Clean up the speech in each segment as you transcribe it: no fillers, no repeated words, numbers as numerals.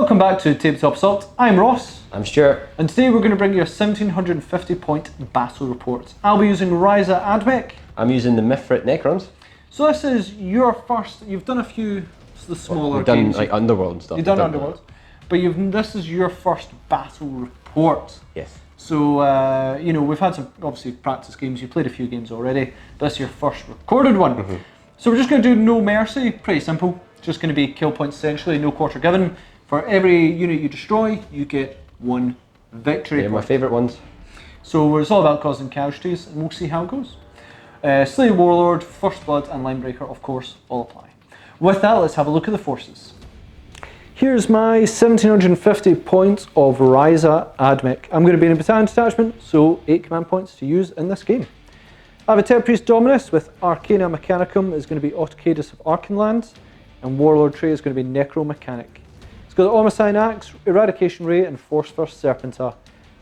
Welcome back to Tabletop Assault. I'm Ross. I'm Stuart. And today we're going to bring you a 1750 point battle report. I'll be using Ryza Admech. I'm using the Mifrit Necrons. So this is your first, you've done a few the smaller We've done games. like Underworld stuff. You've done Underworld. But this is your first battle report. Yes. So, you know, we've had some obviously practice games, you played a few games already. This is your first recorded one. Mm-hmm. So we're just going to do no mercy, pretty simple. Just going to be kill points essentially, no quarter given. For every unit you destroy, you get one victory They're point. my favourite ones. So it's all about causing casualties, and we'll see how it goes. Slay Warlord, First Blood, and Linebreaker, of course, all apply. With that, let's have a look at the forces. Here's my 1750 points of Ryza Admech. I'm going to be in a battalion detachment, so 8 command points to use in this game. I have a Tech Priest Dominus with Arcana Mechanicum is going to be Autocadus of Arcanland, and Warlord Tray is going to be Necro Mechanic. It's got Omicine Axe, Eradication Ray, and Force First Serpenta.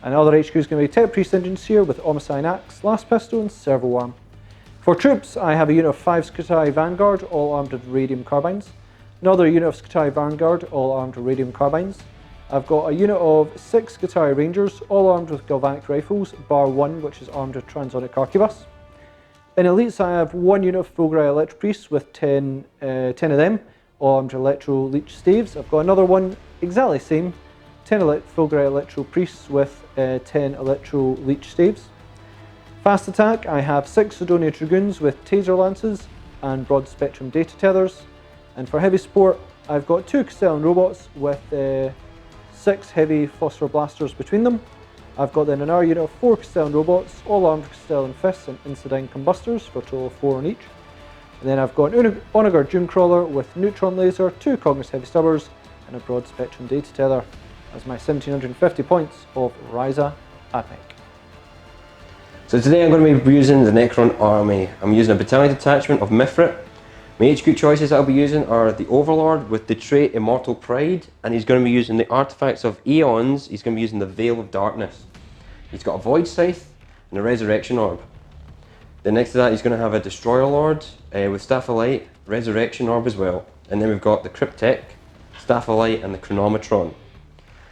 And other HQ is going to be Tech Priest Engineer with Omicine Axe, Last Pistol, and Servo Arm. For troops, I have a unit of 5 Skitarii Vanguard, all armed with Radium Carbines. Another unit of Skitarii Vanguard, all armed with Radium Carbines. I've got a unit of 6 Skitarii Rangers, all armed with Galvanic Rifles, bar 1, which is armed with Transonic Arquebus. In Elites, I have 1 unit of Fulgari Electro Priests with 10 of them, all armed with Electro Leech Staves. I've got another one, exactly same, 10 Fulgari Electro Priests with 10 Electro Leech Staves. Fast attack, I have 6 Sidonia Dragoons with Taser Lances and Broad Spectrum Data Tethers. And for heavy support, I've got 2 Castellan Robots with 6 heavy Phosphor Blasters between them. I've got then another unit of 4 Castellan Robots, all armed with Castellan Fists and Incidine Combustors for a total of 4 on each. And then I've got an Onager Doomcrawler with Neutron Laser, 2 Cognis Heavy Stubbers, and a Broad Spectrum Data Tether. That's my 1750 points of Ryza Admech. So today I'm going to be using the Necron army. I'm using a battalion detachment of Mifrit. My HQ choices I'll be using are the Overlord with the trait Immortal Pride, and he's going to be using the artifacts of Eons. He's going to be using the Veil of Darkness. He's got a Void Scythe and a Resurrection Orb. Then next to that he's going to have a Destroyer Lord with Staff of Light, Resurrection Orb as well. And then we've got the Cryptek, Staff of Light, and the Chronometron.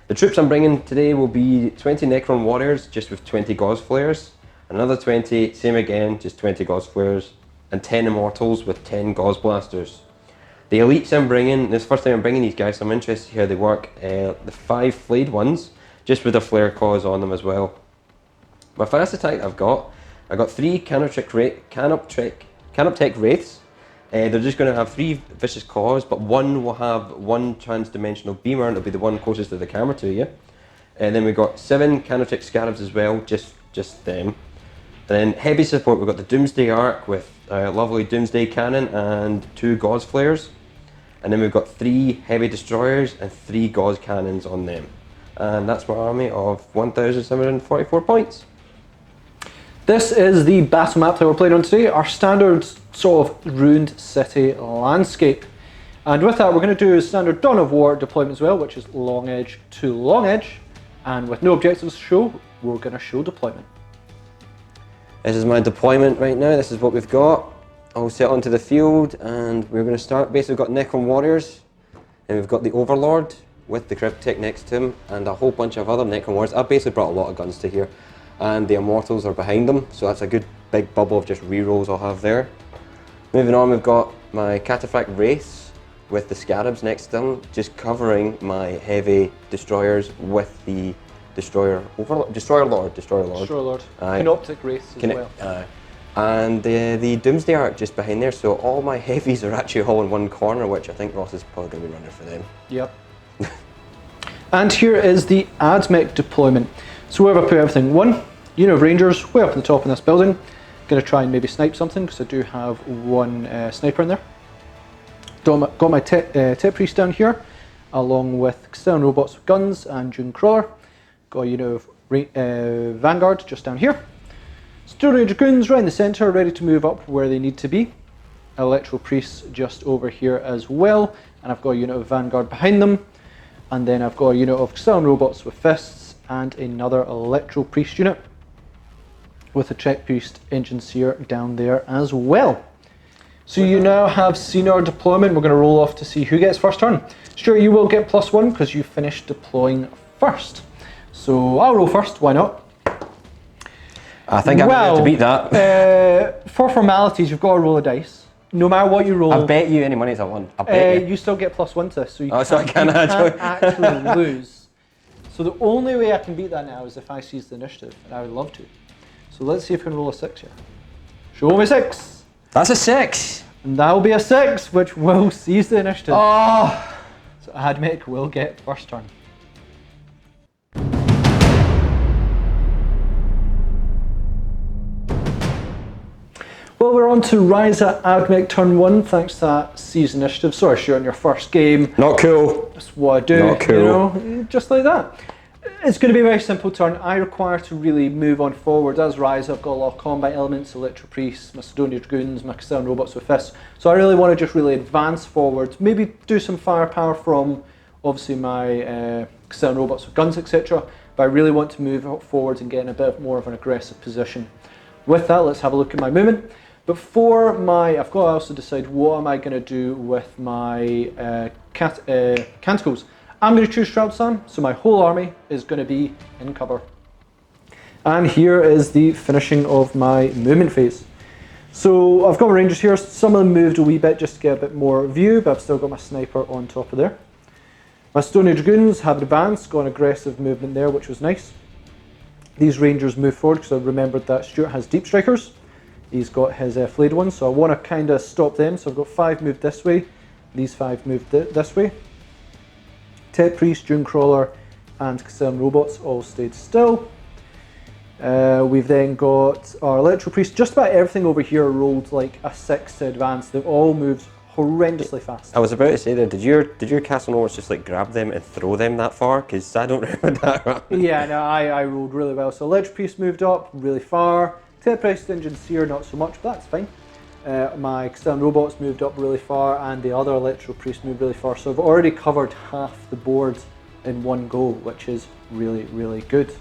The troops I'm bringing today will be 20 Necron Warriors just with 20 Gauss Flares, another 20, same again, just 20 Gauss Flares, and 10 Immortals with 10 Gauss Blasters. The Elites I'm bringing, this is the first time I'm bringing these guys, so I'm interested to hear they work. The 5 Flayed ones, just with a Flare Cause on them as well. My fast attack I've got 3 Canoptech Wraiths. They're just going to have 3 Vicious Claws, but one will have 1 Trans-Dimensional Beamer, and it'll be the one closest to the camera to you. And then we've got 7 Canoptech Scarabs as well, just them. And then heavy support, we've got the Doomsday Arc with a lovely Doomsday Cannon and 2 Gauss Flares. And then we've got 3 Heavy Destroyers and 3 Gauss Cannons on them. And that's my army of 1,744 points. This is the battle map that we're playing on today, our standard sort of ruined city landscape. And with that we're going to do a standard Dawn of War deployment as well, which is long edge to long edge. And with no objectives to show, we're going to show deployment. This is my deployment right now. This is what we've got. All set onto the field, and we're going to start. Basically, we've got Necron Warriors, and we've got the Overlord with the Cryptek next to him, and a whole bunch of other Necron Warriors. I've basically brought a lot of guns to here, and the Immortals are behind them, so that's a good big bubble of just rerolls I'll have there. Moving on, we've got my Cataphract Wraiths with the Scarabs next to them, just covering my heavy destroyers with the Destroyer Lord. Canoptech Wraiths as well. And the Doomsday Arc just behind there, so all my heavies are actually all in one corner, which I think Ross is probably going to be running for them. Yep. And here is the Admech deployment. So where have I put everything? 1 unit of Rangers way up on the top in this building. Going to try and maybe snipe something because I do have 1 sniper in there. Got my Tech Priest down here, along with Castellan Robots with guns and Doomcrawler. Got a unit of Vanguard just down here. Stuart Dragoons right in the centre, ready to move up where they need to be. Electro Priests just over here as well, and I've got a unit of Vanguard behind them. And then I've got a unit of Castellan Robots with Fists and another Electro Priest unit with a Tech Priest Engineer down there as well. So you now have seen our deployment. We're going to roll off to see who gets first turn. Stuart, you will get +1 because you finished deploying first. So I'll roll first, why not? I think I'm going to beat that. For formalities, you've got to roll a dice. No matter what you roll. I bet you any money's I won. I bet you. You still get +1 to this, so you I can't actually lose. So the only way I can beat that now is if I seize the initiative, and I would love to. So let's see if we can roll a 6 here. Show me 6. That's a 6. And that will be a 6, which will seize the initiative. Oh. So Admech will get first turn. Well, we're on to Rise at Admech turn 1, thanks to that seize initiative. Sorry, Stuart, on your first game. Not cool. That's what I do. Not cool. You know, just like that. It's going to be a very simple turn. I require to really move on forward. As Rise, I've got a lot of combat elements, Electro Priests, Macedonia Dragoons, my Castellan Robots with fists. So I really want to just really advance forward, maybe do some firepower from, obviously, my Castellan Robots with guns, etc. But I really want to move forward and get in a bit more of an aggressive position. With that, let's have a look at my movement. But for my, I've got to also decide what am I going to do with my canticles. I'm going to choose Shroud Sam, so my whole army is going to be in cover. And here is the finishing of my movement phase. So I've got my Rangers here, some of them moved a wee bit just to get a bit more view, but I've still got my Sniper on top of there. My Macedonia Dragoons have advanced, got an aggressive movement there, which was nice. These Rangers move forward because I remembered that Stuart has Deep Strikers. He's got his flayed ones, so I want to kind of stop them. So I've got 5 moved this way, these 5 moved this way. Tet Priest, Dune Crawler, and Castellan Robots all stayed still. We've then got our Electro Priest. Just about everything over here rolled like a 6 to advance. They've all moved horrendously fast. I was about to say then, did your Castle Nords just like grab them and throw them that far? Because I don't remember that. Yeah, no, I rolled really well. So Electro Priest moved up really far. Tet Priest, Engine Seer not so much, but that's fine. My Castellan Robots moved up really far, and the other Electro Priest moved really far. So I've already covered half the board in one go, which is really, really good.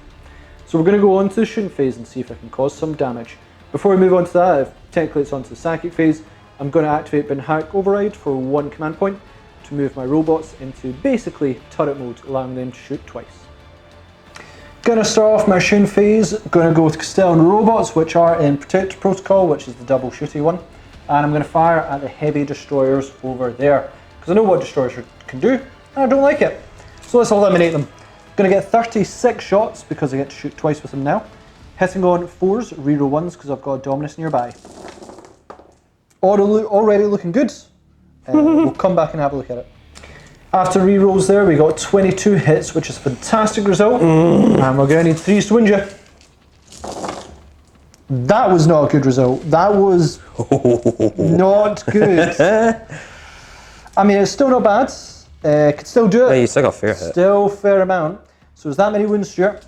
So we're going to go on to the shooting phase and see if I can cause some damage. Before we move on to that, if technically it's on to the psychic phase, I'm going to activate Bin Hack Override for 1 command point to move my robots into basically turret mode, allowing them to shoot twice. Gonna start off my shooting phase, gonna go with Castellan Robots, which are in Protector Protocol, which is the double shooty one. And I'm gonna fire at the heavy destroyers over there, because I know what destroyers can do, and I don't like it. So let's eliminate them. Gonna get 36 shots, because I get to shoot twice with them now. Hitting on 4s, reroll 1s, because I've got a Dominus nearby. Already looking good. We'll come back and have a look at it. After rerolls there, we got 22 hits, which is a fantastic result. And we're going to need 3s to win you. That was not a good result. That was not good. I mean, it's still not bad. Could still do it. Yeah, you still got a fair hit. Still fair amount. So there's that many wounds, Stuart.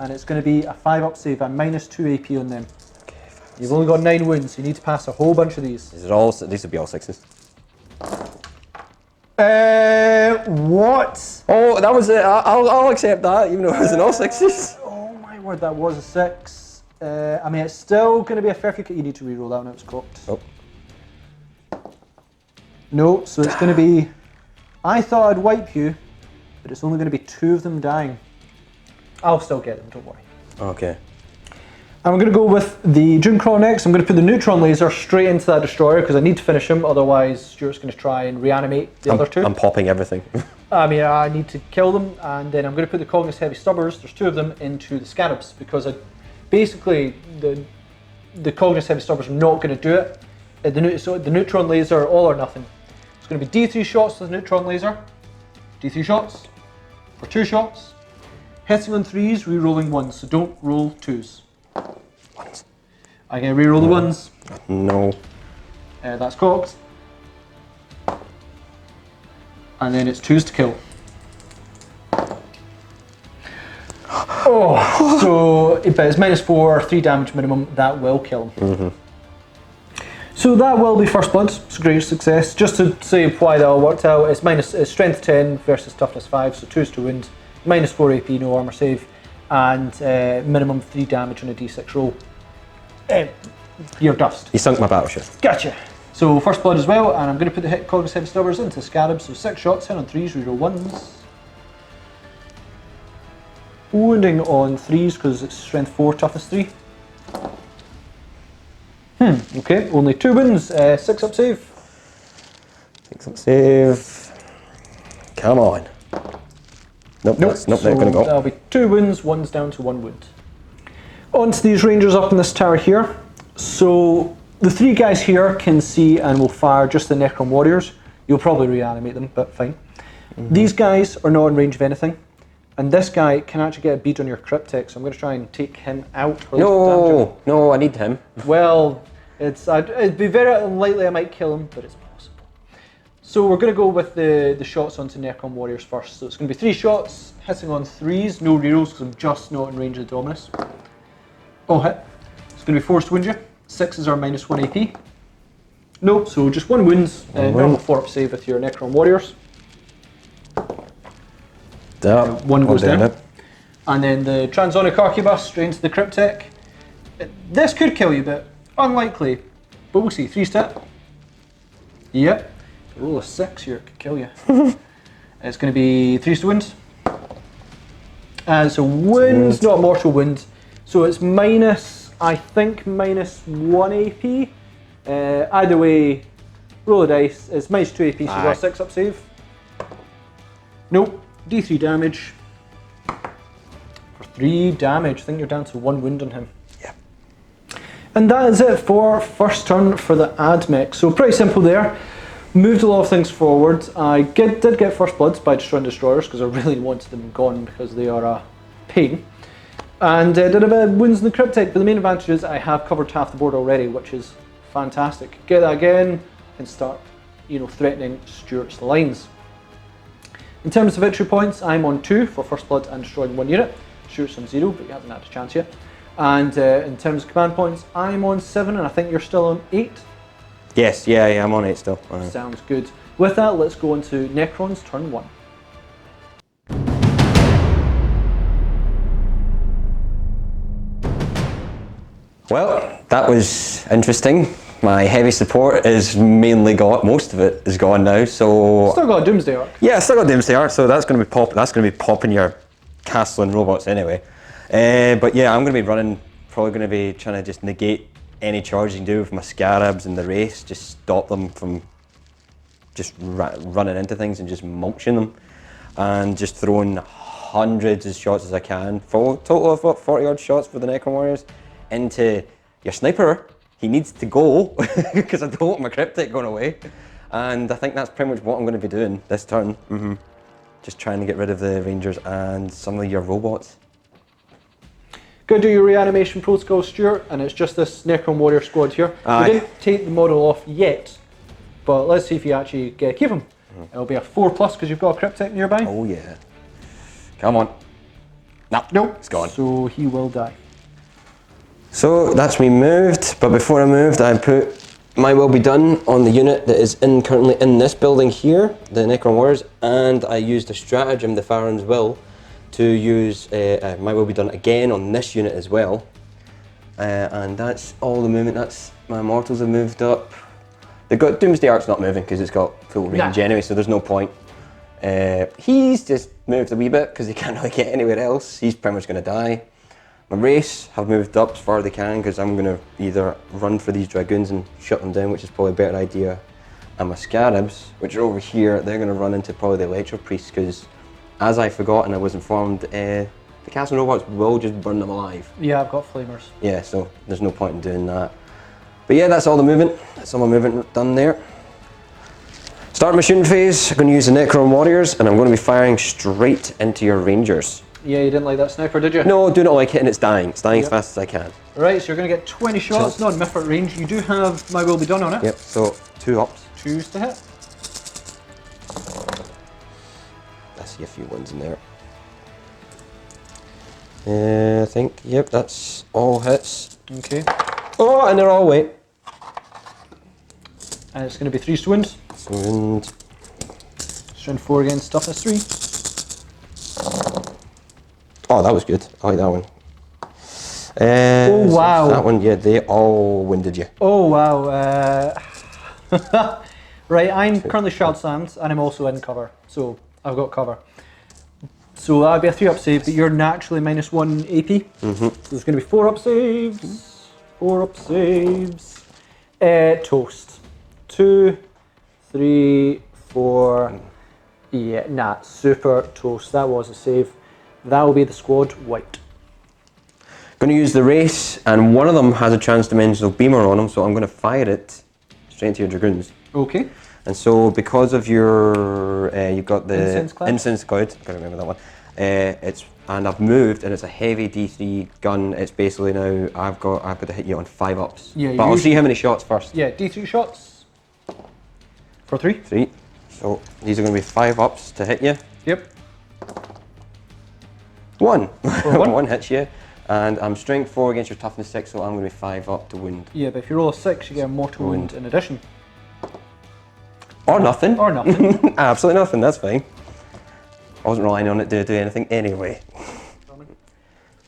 And it's going to be a 5-up save. I'm -2 AP on them. Okay, You've only got 9 wounds. You need to pass a whole bunch of these. These would be all 6s. What? Oh, that was it. I'll accept that, even though it was an all 6s. Oh my word, that was a 6. I mean, it's still going to be a fair few. You need to reroll that one, it was cocked. Oh. No, so it's going to be. I thought I'd wipe you, but it's only going to be 2 of them dying. I'll still get them, don't worry. Okay. And we're going to go with the Dune Crawler next. I'm going to put the neutron laser straight into that destroyer because I need to finish him, otherwise Stuart's going to try and reanimate the other 2. I'm popping everything. I mean, I need to kill them, and then I'm going to put the Cognis Heavy Stubbers, there's 2 of them, into the Scarabs, because basically the Cognis Heavy Stubbers are not going to do it. So the neutron laser, all or nothing. It's going to be D3 shots with the neutron laser, D3 shots for 2 shots, hitting on 3s, re-rolling 1s, so don't roll 2s. 1s. I'm going to re-roll the 1s. No. That's cocked. And then it's 2s to kill. Oh, so but it's -4, 3 damage minimum, that will kill him. So that will be first blood, it's a great success. Just to say why that all worked out, it's strength 10 versus toughness 5, so 2s to wound, -4 AP, no armor save, and minimum 3 damage on a d6 roll. You're dust. You sunk my battleship. Gotcha. So first blood as well, and I'm going to put the hit cognitive stubbers into scarabs. So 6 shots, hit on 3s, reroll 1s. Wounding on 3s because it's strength 4, toughness 3. Okay, only 2 wounds, 6 up save. 6 up save. Come on. Nope, that's not going to go. That'll be 2 wounds, 1's down to 1 wound. On to these rangers up in this tower here. So the 3 guys here can see and will fire just the Necron warriors. You'll probably reanimate them, but fine. These guys are not in range of anything. And this guy can actually get a bead on your cryptic, so I'm going to try and take him out. No, I need him. Well, it'd be very unlikely I might kill him, but it's possible. So we're going to go with the shots onto Necron warriors first. So it's going to be 3 shots, hitting on 3s, no rerolls because I'm just not in range of the Dominus. Oh, hit. It's going to be forced to wound you. 6s are minus 1 AP. No, so just 1 wounds, normal 4 up save with your Necron warriors. 1 goes down. And then the Transonic Arquebus straight into the Cryptek. This could kill you, but unlikely. But we'll see. 3 step. Yep. Roll a 6 here, it could kill you. It's going to be 3 to wound. So wounds, not mortal wound. So it's minus, I think, minus 1 AP. Either way, roll a dice. It's minus 2 AP, so you got a 6 up save. Nope. D3 damage. For 3 damage, I think you're down to 1 wound on him. Yeah. And that is it for first turn for the ad mech. So pretty simple there. Moved a lot of things forward. I did get first bloods by destroying destroyers because I really wanted them gone because they are a pain. And did a bit of wounds in the cryptic, but the main advantage is I have covered half the board already, which is fantastic. Get that again and start, threatening Stuart's lines. In terms of victory points, I'm on 2 for first blood and destroying 1 unit. Stuart's on 0, but you haven't had a chance yet. And in terms of command points, I'm on 7, and I think you're still on 8. Yes, yeah, I'm on 8 still. Sounds good. With that, let's go on to Necrons turn 1. Well, that was interesting. My heavy support is mainly most of it is gone now, so... Still got a Doomsday Arc. Yeah, still got Doomsday Arc, so that's going to be popping your castle and robots anyway. But yeah, I'm going to be probably going to be trying to just negate any charge you can do with my scarabs and the race, just stop them from just running into things and just mulching them, and just throwing hundreds of shots as I can, for a total of what, 40 odd shots for the Necron warriors, into your sniper. He needs to go because I don't want my cryptic going away, and I think that's pretty much what I'm going to be doing this turn. Just trying to get rid of the rangers and some of your robots. Go do your reanimation protocol, Stuart, and it's just this Necron warrior squad here. We didn't take the model off yet, but let's see if you actually keep him. It'll be a 4+ because you've got a cryptic nearby. Oh yeah. Come on. Nope, it's gone. So he will die. So that's me moved, but before I moved I put my will be done on the unit that is currently in this building here, the Necron Warriors, and I used a stratagem, the Pharaoh's Will, to use my will be done again on this unit as well. And that's all the movement. That's my mortals have moved up. They've got Doomsday Arc's not moving because it's got full range anyway, so there's no point. He's just moved a wee bit because he can't really get anywhere else. He's pretty much going to die. My race have moved up as far as they can because I'm going to either run for these dragoons and shut them down, which is probably a better idea. And my scarabs, which are over here, they're going to run into probably the electro priests because, as I forgot and I was informed, the castle robots will just burn them alive. Yeah, I've got flamers. Yeah, so there's no point in doing that. But yeah, that's all the movement. That's all my movement done there. Start my shooting phase. I'm going to use the Necron Warriors and I'm going to be firing straight into your Rangers. Yeah, you didn't like that sniper, did you? No, do not like it, and it's dying. It's dying as fast as I can. Right, so you're going to get 20 shots, not in Mifrit range. You do have my will be done on it. Yep, so 2 ups. 2s to hit. I see a few ones in there. I think, yep, that's all hits. Okay. Oh, and they're all away. And it's going to be 3 wounds. Wound. Strength 4 against toughness 3. Oh, that was good. I like that one. Oh, wow. So that one, yeah, they all winded you. Oh, wow. Right, I'm currently shard slammed and I'm also in cover, so I've got cover. So that'll be a 3-up save, but you're naturally -1 AP. So there's going to be 4-up saves. 4-up saves. Toast. 2, 3, 4. Yeah, nah, super toast. That was a save. That will be the squad wiped. Going to use the race, and one of them has a transdimensional beamer on them, so I'm going to fire it straight into your dragoons. Okay. And so, because of your, you've got the incense cloud. I can't remember that one. And I've moved, and it's a heavy D3 gun. It's basically now I've got to hit you on 5-ups. Yeah. But I'll see how many shots first. Yeah, D3 shots. For 3. 3. So these are going to be 5-ups to hit you. Yep. 1. 1 hits you. And I'm strength 4 against your toughness 6, so I'm going to be 5-up to wound. Yeah, but if you roll a 6, you get a mortal wound in addition. Or nothing. Or nothing. Absolutely nothing, that's fine. I wasn't relying on it to do anything anyway.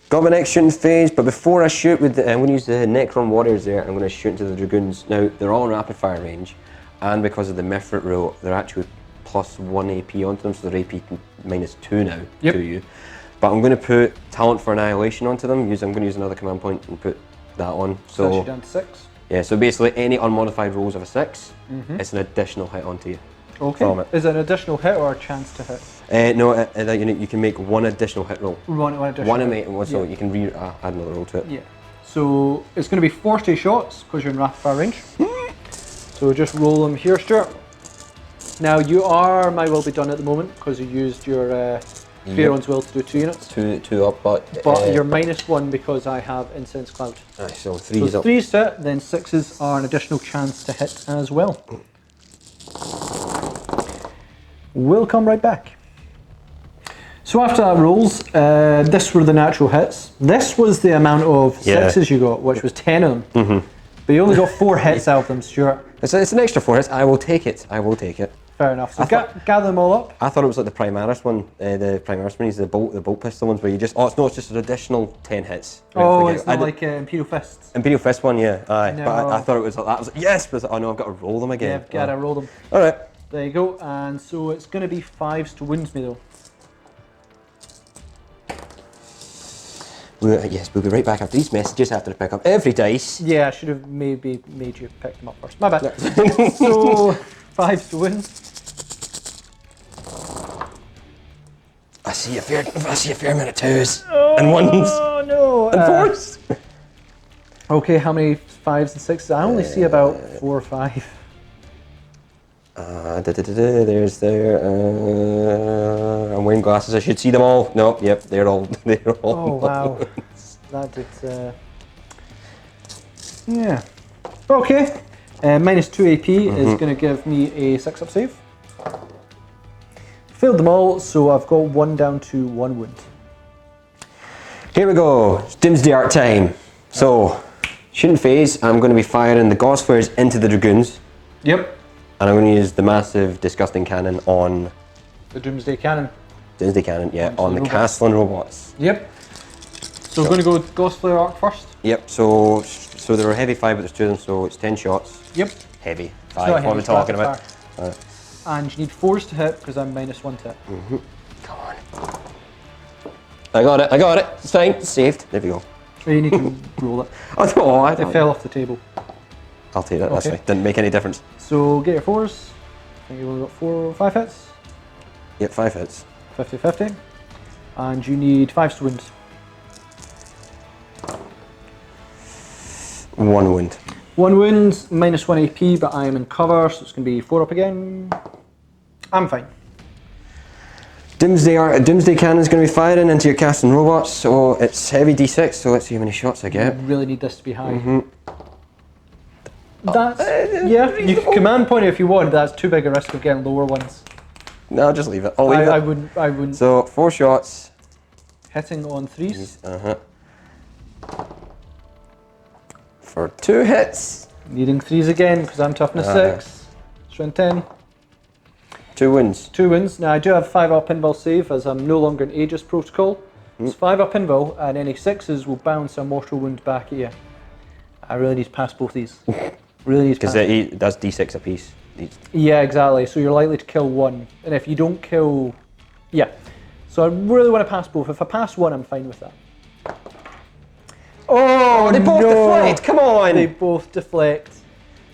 Got my next shooting phase, but before I shoot, I'm going to use the Necron warriors there. I'm going to shoot into the dragoons. Now, they're all in rapid fire range, and because of the Mifrit rule, they're actually +1 AP onto them, so they're AP -2 now to you. But I'm going to put talent for annihilation onto them. I'm going to use another command point and put that on. So that's you down to 6. Yeah, so basically any unmodified rolls of a 6, it's an additional hit onto you. Okay. From it. Is it an additional hit or a chance to hit? No, you can make 1 additional hit roll. One additional. So you can add another roll to it. Yeah. So it's going to be 40 shots because you're in rapid fire range. So just roll them here, Stuart. Now you might well be done at the moment because you used your Fearon's Will to do 2 units. 2 up, but you're -1 because I have Incense Cloud. So 3's so up. 3's to hit, then 6's are an additional chance to hit as well. We'll come right back. So after that rolls, this were the natural hits. This was the amount of 6's you got, which was 10 of them. But you only got 4 hits out of them, Stuart. It's an extra 4 hits. I will take it. I will take it. Fair enough. So gather them all up. I thought it was like the Primaris one, the Primaris one is the bolt pistol ones where you just, it's just an additional 10 hits. Oh, it's not like Imperial Fists. Imperial Fist one, yeah. Aye. No. But I thought it was like that. I was like, yes, but I was like, oh no, I've got to roll them again. Yeah, gotta roll them. Alright. There you go. And so it's going to be 5s to wound me though. Yes, we'll be right back after these messages after I pick up every dice. Yeah, I should have maybe made you pick them up first. My bad. So 5s to wound. I see a fair amount of 2s and 1s. Oh no! And 4s. Okay, how many 5s and 6s? I only see about 4 or 5. There's there. I'm wearing glasses. I should see them all. No, yep, they're all. Oh wow, that did. Yeah. Okay. -2 AP is going to give me a 6-up save. Failed them all, so I've got 1 down to 1 wound. Here we go. It's Doomsday Art time. So, shooting phase. I'm going to be firing the Gauss flares into the dragoons. Yep. And I'm going to use the massive disgusting cannon on the Doomsday Cannon. Doomsday Cannon, yeah, on the Castellan robots. Yep. So we're going to go Gauss Flare arc first. Yep. So they're a heavy 5, but there's 2 of them, so it's 10 shots. Yep. Heavy 5. What are we talking about? And you need 4s to hit because I'm -1 to hit. Come on. I got it. It's fine. It's saved. There we go. So you need to roll it. It fell off the table. I'll take that. That's fine. Didn't make any difference. So get your 4s. I think you've only got 4 or 5 hits. Yep, 5 hits. 50-50. And you need 5s to wound. 1 wound. 1 wound, -1 AP, but I am in cover, so it's going to be 4 up again. I'm fine. Doomsday Cannon is going to be firing into your casting robots, so it's heavy D6, so let's see how many shots I get. You really need this to be high. That's, you can command point it if you want, that's too big a risk of getting lower ones. No, just leave it. I'll leave it. I wouldn't. So, 4 shots. Hitting on 3s. For 2 hits. Needing 3s again, because I'm toughness 6. Strength 10. 2 wins. 2 wins. Now I do have 5-up invul save, as I'm no longer in Aegis protocol. It's 5-up invul, and any 6s will bounce a mortal wound back at you. I really need to pass both these. Really needs Because it does d6 a piece. Yeah, exactly. So you're likely to kill one, and if you don't kill, yeah. So I really want to pass both. If I pass one, I'm fine with that. Oh, they both deflect. Come on. They both deflect.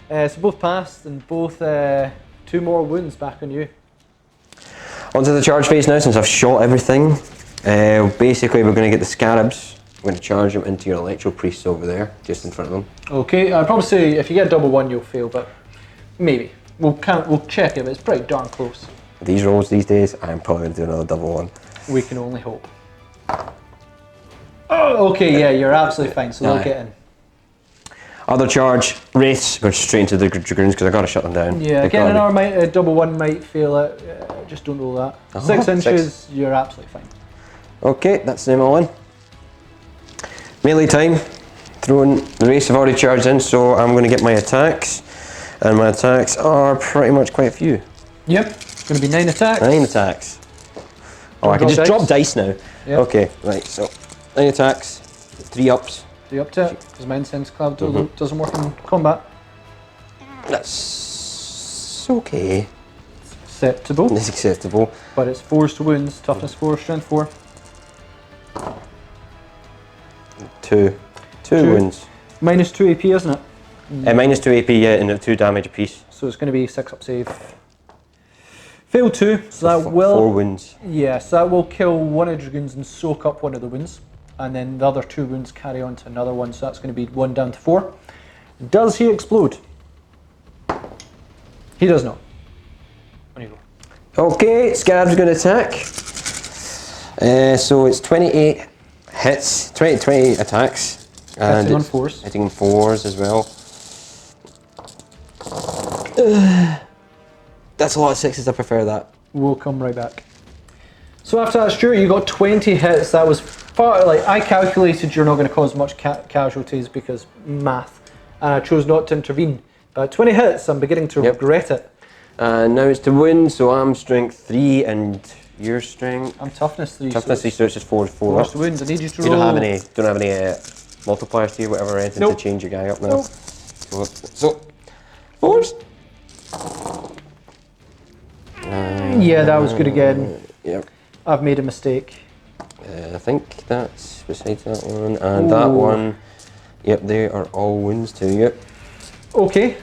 So both passed, and both 2 more wounds back on you. Onto the charge phase now. Since I've shot everything, basically we're going to get the scarabs. We're going to charge them into your electro priests over there, just in front of them. Okay, I'd probably say if you get double 1, you'll fail, but maybe. We'll check it, but it's pretty darn close. These rolls these days, I'm probably going to do another double 1. We can only hope. Oh, okay, yeah, you're absolutely fine, so they'll get in. Other charge, wraiths go straight into the dragoons because I got to shut them down. Yeah, getting an armor double 1 might fail it. Just don't roll that. 6 inches, you're absolutely fine. Okay, that's them all in. Melee time. Throwing the wraiths have already charged in, so I'm going to get my attacks, and my attacks are pretty much quite a few. Yep, it's going to be 9 attacks. 9 attacks. Oh, I can just drop dice now. Yep. Okay, right. So 9 attacks, 3 ups. 3 up to it, because my incense cloud doesn't work in combat. That's okay. Acceptable. It's acceptable. But it's 4s to wounds, toughness 4, strength 4. 2 wounds. Minus 2 AP, isn't it? Minus 2 AP, yeah, and 2 damage apiece. So it's going to be 6 up save. Fail 2, so that will... 4 wounds. Yeah, so that will kill one of the dragoons and soak up one of the wounds. And then the other 2 wounds carry on to another one, so that's going to be 1 down to 4. Does he explode? He does not. On you go. Okay, Scarab's going to attack. So it's 28 hits, 20 attacks. And hitting on 4s. Hitting on 4s as well. That's a lot of 6s, I prefer that. We'll come right back. So after that, Stuart, you got 20 hits. That was far, like, I calculated you're not going to cause much casualties because math, and I chose not to intervene. 20 hits, I'm beginning to regret it. And now it's to win, so I'm strength 3 and your strength? I'm toughness 3. Toughness 3, so it's just 4 4 to wounds. I need you to roll. You don't have any multipliers here, whatever, anything to change your guy up now. Nope. So 4s. Yeah, that was good again. Yep. I've made a mistake. I think that's besides that one, and that one. Yep, they are all wounds too. Yep. Okay.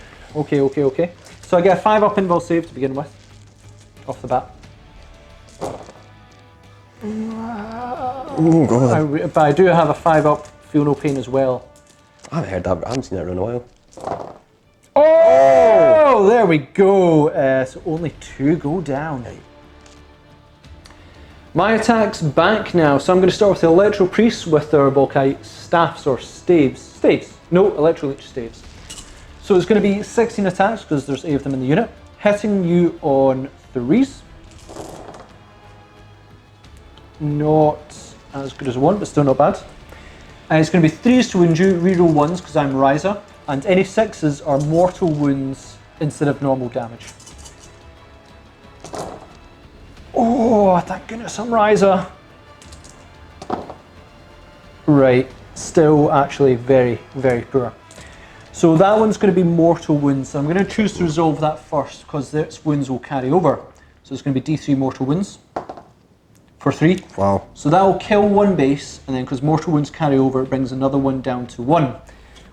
So I get a 5 up invul save to begin with, off the bat. Oh god. But I do have a 5 up feel no pain as well. I haven't heard that. I haven't seen that in a while. Oh, there we go. So only 2 go down. My attack's back now, so I'm going to start with the Electro Priests with their Volkite staffs or staves. Staves. No, Electroleech staves. So it's going to be 16 attacks because there's 8 of them in the unit. Hitting you on 3s. Not as good as 1, but still not bad. And it's going to be 3s to wound you, reroll 1s because I'm Ryza. And any 6s are mortal wounds instead of normal damage. Oh, thank goodness I'm Ryza. Right, still actually very, very poor. So that one's going to be mortal wounds. I'm going to choose to resolve that first because its wounds will carry over. So it's going to be D3 mortal wounds for 3. Wow. So that will kill 1 base, and then because mortal wounds carry over, it brings another one down to 1.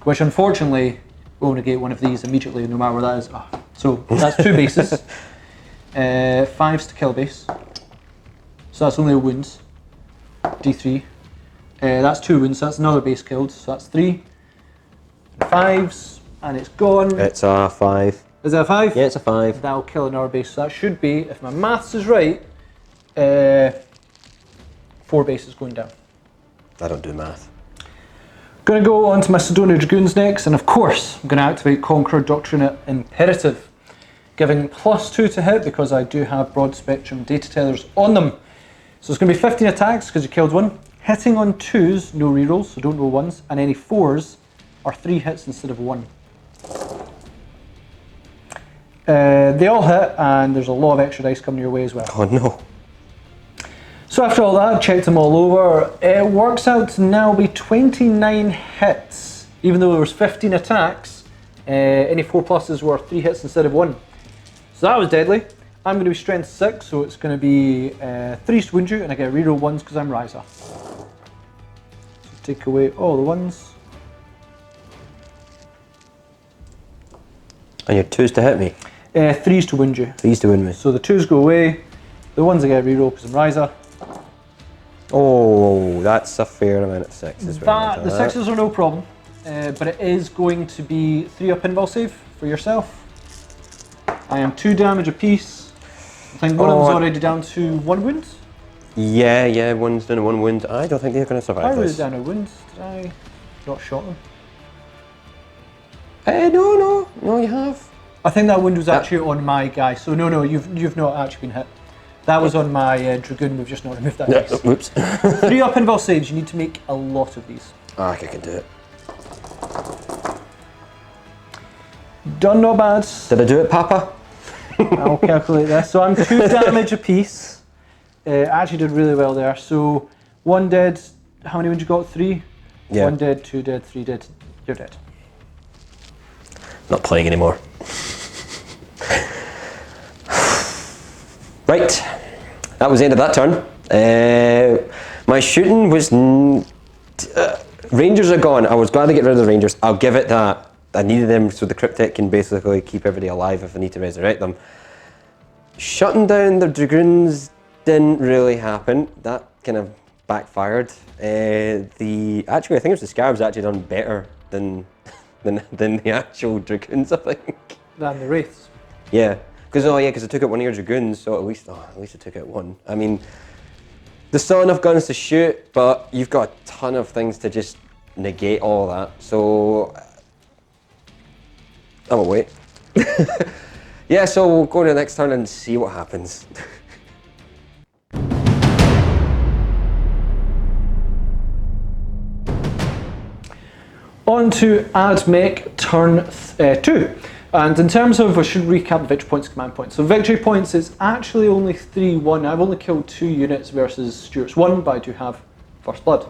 Which unfortunately, we'll negate one of these immediately, no matter where that is. Oh. So that's 2 bases. 5s to kill base. So that's only a wound. D3. That's 2 wounds, so that's another base killed. So that's 3. 5s, and it's gone. It's a 5. Is that a 5? Yeah, it's a 5. That'll kill another base. So that should be, if my maths is right, 4 bases going down. I don't do math. Going to go on to my Sidonia Dragoons next, and of course, I'm going to activate Conqueror Doctrine Imperative, giving +2 to hit because I do have broad spectrum data tellers on them. So it's going to be 15 attacks because you killed 1. Hitting on 2s, no rerolls, so don't roll 1s, and any 4s are 3 hits instead of 1. They all hit, and there's a lot of extra dice coming your way as well. Oh no. So after all that, checked them all over, it works out to now be 29 hits. Even though there was 15 attacks, Any 4+s were 3 hits instead of 1. So that was deadly. I'm going to be strength 6, so it's going to be 3 to wound you, and I get reroll 1s because I'm Riser. So take away all the 1s. And your 2s to hit me? 3s to wound you. 3s to wound me. So the 2s go away, the 1s I get reroll because I'm Riser. Oh, that's a fair amount of 6s. The 6s are no problem, but it is going to be 3 up invul save for yourself. I am 2 damage apiece. I think one of them's already down to 1 wound. Yeah, one's down to 1 wound. I don't think they're going to survive I this. was down a wound. Did I not shot them? No, you have. I think that wound was actually on my guy. So no, you've not actually been hit. That was on my Dragoon. We've just not removed that. Yeah, whoops. 3 up invul saves. You need to make a lot of these. I think I can do it. Done, not bad. Did I do it, Papa? I'll calculate this. So I'm 2 damage apiece. Actually did really well there. So 1 dead. How many wounds you got? 3? Yeah. 1 dead, 2 dead, 3 dead. You're dead. Not playing anymore. Right. That was the end of that turn. My shooting was... Rangers are gone. I was glad to get rid of the Rangers. I'll give it that. I needed them so the Cryptek can basically keep everybody alive if I need to resurrect them. Shutting down the Dragoons didn't really happen. That kind of backfired. Actually, I think it was the Scarabs actually done better than the actual Dragoons, I think. Than the Wraiths. Yeah. Because I took out one of your Dragoons, so at least I took out one. I mean, there's still enough guns to shoot, but you've got a ton of things to just negate all of that. So I'm gonna wait. Yeah, so we'll go to the next turn and see what happens. On to Add Mech turn 2. And in terms of, I should recap the victory points, command points. So victory points is actually only 3-1. I've only killed 2 units versus Stuart's 1, but I do have First Blood.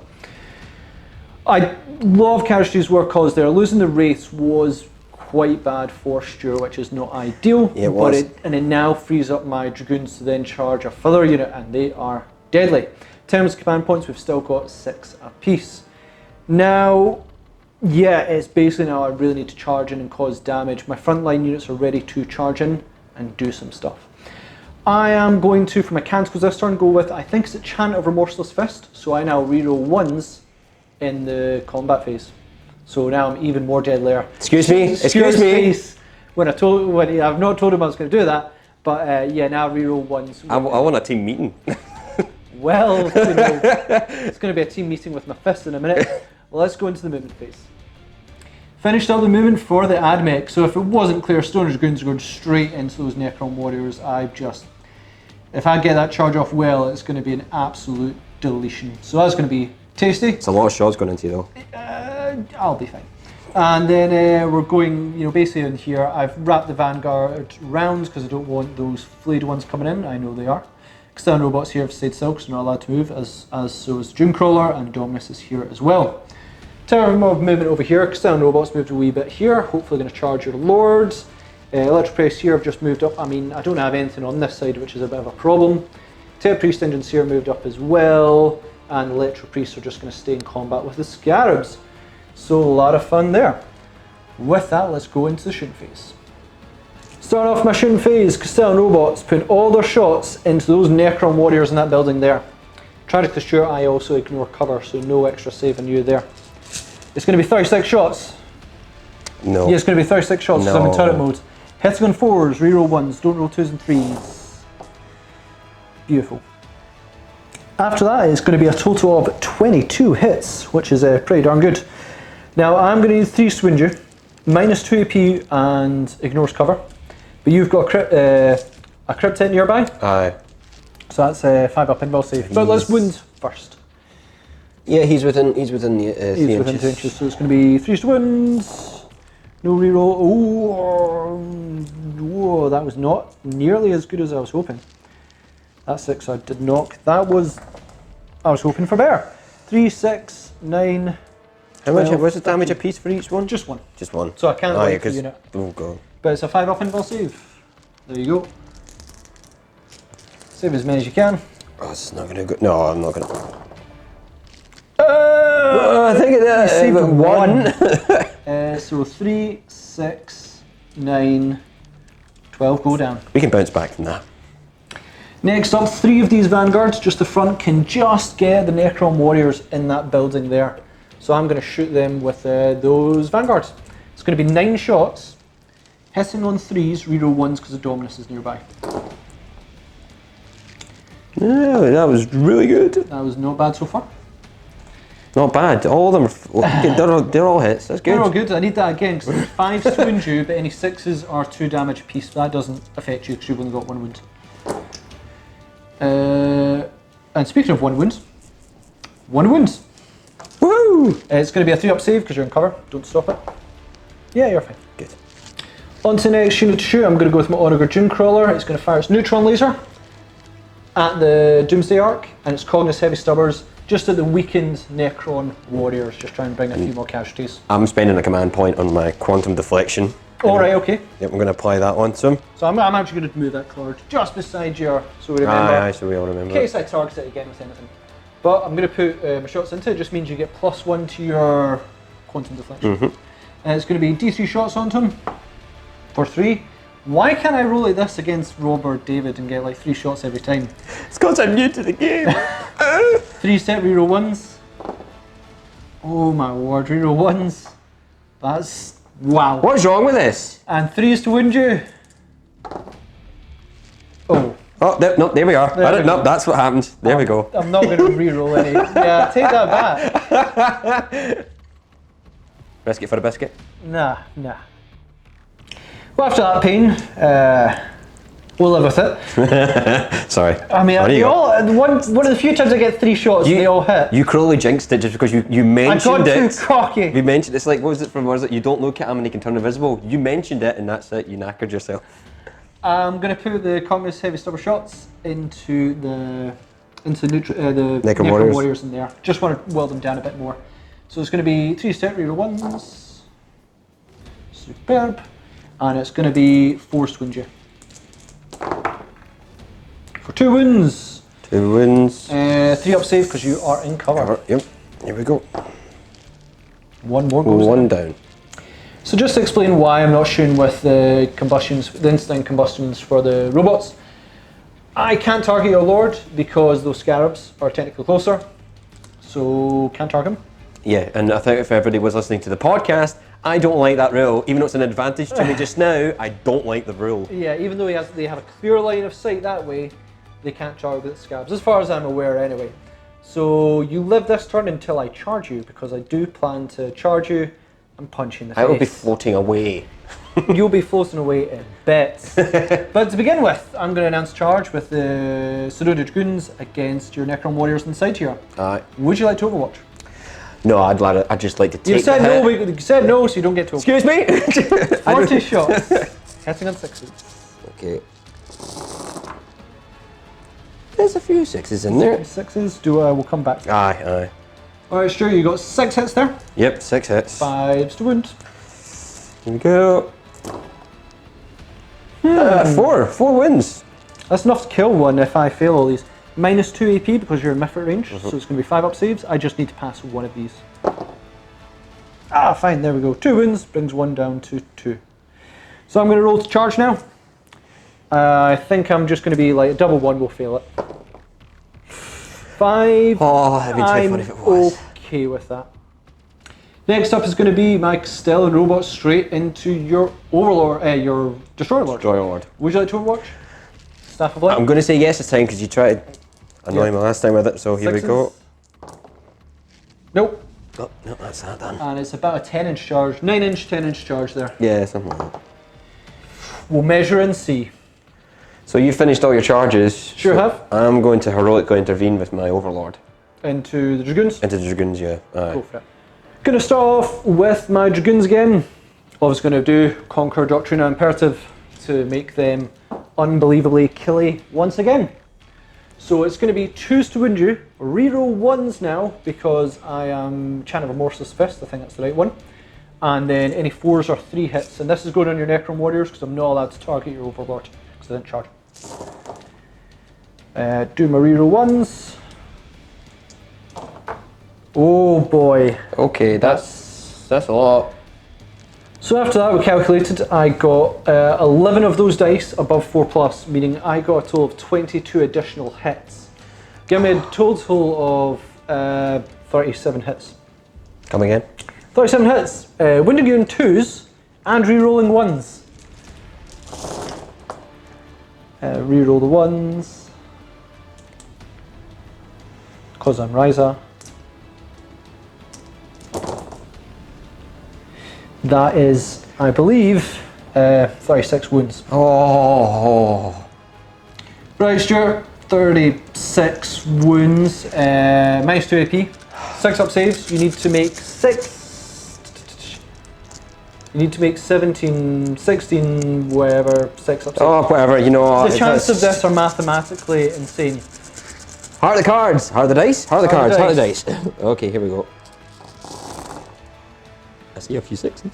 A lot of casualties were caused there. Losing the Wraiths was quite bad for Stuart, which is not ideal. Yeah, it was. And it now frees up my Dragoons to then charge a further unit, and they are deadly. In terms of command points, we've still got 6 apiece. Now, yeah, it's basically now I really need to charge in and cause damage. My frontline units are ready to charge in and do some stuff. I am going to, for my canticles this turn, go with, I think it's a Chant of Remorseless Fist, so I now reroll 1s in the combat phase. So now I'm even more deadlier. Excuse me. When I've not told him I was going to do that, but yeah, now reroll 1s. I want a team meeting. Well, it's going to be a team meeting with my fist in a minute. Well, let's go into the movement phase. Finished up the movement for the Add Mech. So if it wasn't clear, Stone Dragoons are going straight into those Necron warriors. If I get that charge off well, it's going to be an absolute deletion. So that's going to be tasty. It's a lot of shots going into you though. I'll be fine. And then we're going, basically in here, I've wrapped the Vanguard rounds because I don't want those flayed ones coming in. I know they are. External robots here have stayed still because they're not allowed to move, as so is Doomcrawler, and Dominus is here as well. Term of movement over here, external robots moved a wee bit here, hopefully going to charge your lords. Electropress here have just moved up. I mean, I don't have anything on this side, which is a bit of a problem. Tail Priest engines here moved up as well, and Electropriests are just going to stay in combat with the Scarabs. So a lot of fun there. With that, let's go into the shooting phase. Starting off my shooting phase, Castellan robots putting all their shots into those Necron warriors in that building there. Tragically Stuart, I also ignore cover, so no extra save on you there. It's going to be 36 shots. No. Yeah, it's going to be 36 shots because I'm in turret mode. Hits on 4s, reroll 1s, don't roll 2s and 3s. Beautiful. After that, it's going to be a total of 22 hits, which is pretty darn good. Now, I'm going to use 3 to injure, minus 2 AP and ignores cover. But you've got a Cryptek nearby. Aye. So that's 5 up invul save. But let's wound first. Yeah, he's within the 3 He's within 2 inches, so it's going to be 3 to wounds. No reroll. Oh, whoa, that was not nearly as good as I was hoping. That's 6, so I did knock. I was hoping for better. 3, 6, 9, How much? 12, What's the damage 13. a piece for each one? Just one. Just one. So I can't yeah, wait for the unit. Oh god. But it's a 5 up invul save. There you go. Save as many as you can. Oh, this is not gonna go. No, I'm not gonna. I think it saved one. So 3, 6, 9, 12 go down. We can bounce back from that. Next up, 3 of these vanguards, just the front, can just get the Necron warriors in that building there. So I'm going to shoot them with those vanguards. It's going to be 9 shots, hitting on 3s, reroll 1s because the Dominus is nearby. No, that was really good. That was not bad so far. Not bad. All of them are, they're all hits. That's good. They're all good. I need that again because 5s wound you, but any 6s are 2 damage apiece. That doesn't affect you because you've only got 1 wound. And speaking of 1 wound, 1 wound. Woo! It's going to be a 3 up save because you're in cover. Don't stop it. Yeah, you're fine. Good. On to the next unit to shoot. I'm going to go with my Augur Dunecrawler. It's going to fire its neutron laser at the Doomsday Arc, and it's calling us heavy stubbers just at the weakened Necron warriors, just trying to bring a few more casualties. I'm spending a command point on my quantum deflection. Alright, okay. Yep, I'm going to apply that onto him. So I'm actually going to move that card just beside you, so we remember. Aye, so we all remember. In case I target it again with anything. But I'm going to put my shots into it, just means you get +1 to your quantum deflection. And it's going to be D3 shots onto him for 3. Why can't I roll like this against Rob or David and get like 3 shots every time? It's because I'm new to the game. 3 set reroll 1s. Oh my word, reroll 1s. That's wow. What's wrong with this? And 3s to wound you. Oh. Oh, no, there we are. No, that's what happened. There we go. I'm not going to reroll any. Yeah, take that back. Biscuit for a biscuit? Nah. Well, after that pain, we'll live with it. Sorry. I mean, one of the few times I get 3 shots and they all hit. You cruelly jinxed it just because you mentioned it. I got too cocky. You mentioned it's like, what was it from? Was it you don't look at him and he can turn invisible? You mentioned it and that's it. You knackered yourself. I'm going to put the Congress heavy stubber shots into the Necron warriors in there. Just want to weld them down a bit more. So it's going to be 3 set reroll 1s. Superb. And it's going to be 4 to wound you. For 2 wounds. 2 wounds. 3 up save because you are in cover. Yep. Here we go. 1 more goes 1 down. So just to explain why I'm not shooting with the combustions, the instant combustions for the robots. I can't target your lord because those scarabs are technically closer. So can't target him. Yeah, and I think if everybody was listening to the podcast, I don't like that rule. Even though it's an advantage to me just now, I don't like the rule. Yeah, even though they have a clear line of sight that way, they can't target the scabs, as far as I'm aware anyway. So you live this turn until I charge you, because I do plan to charge you and punch you in the face. I will be floating away. You'll be floating away in bits. But to begin with, I'm going to announce charge with the Pseudo Dragoons against your Necron warriors inside here. Aye. Would you like to Overwatch? No, I'd just like to take You said the no. hit. You said no, so you don't get to. Excuse me. 40 shots, hitting on 6s. Okay. There's a few 6s in there. 6s. We'll come back. Aye. All right, Stuart, you got 6 hits there. Yep, 6 hits. 5s to wound. Here we go. 4 wins. That's enough to kill one if I fail all these. -2 AP because you're in Mifrit range, so it's going to be 5 up saves. I just need to pass one of these. Ah, fine, there we go. 2 wounds, brings 1 down to 2. So I'm going to roll to charge now. I think I'm just going to be like a double 1 will fail it. 5. Oh, that'd be too funny if it was. Okay with that. Next up is going to be my Stellar Robot straight into your Overlord, your Destroyer Lord. Destroyer Lord. Would you like to Overwatch? Staff of Light? I'm going to say yes this time because you tried to annoy me last time with it, so here we 6s. go. Nope. Oh, no, that's that done. And it's about a 10-inch charge, 9-inch, 10-inch charge there. Yeah, something like that. We'll measure and see. So you finished all your charges. Sure so have. I'm going to heroically intervene with my Overlord. Into the Dragoons? Into the Dragoons, yeah. Go for it. Gonna start off with my Dragoons again. All I was gonna do, conquer Doctrina Imperative to make them unbelievably killy once again. So it's going to be 2s to wound you, reroll 1s now because I am Chant of Remorseless Fist, I think that's the right one. And then any 4s are 3 hits. And this is going on your Necron Warriors because I'm not allowed to target your Overlord because I didn't charge. Do my reroll 1s. Oh boy. Okay, that's a lot. So after that we calculated I got 11 of those dice above 4+, meaning I got a total of 22 additional hits. Give me a total of 37 hits. Come again? 37 hits. Wounding you in 2s and re-rolling 1s. Re-roll the 1s. Because I'm Ryza. That is, I believe, 36 wounds. Oh. Right, Stuart, 36 wounds, minus 2 AP, 6 up saves. You need to make 17, 16, whatever, 6 up saves. Oh, whatever, you know. The chances of this are mathematically insane. Heart of the cards, heart of the dice, heart of the cards, heart of the dice. Okay, here we go. I see a few 6s.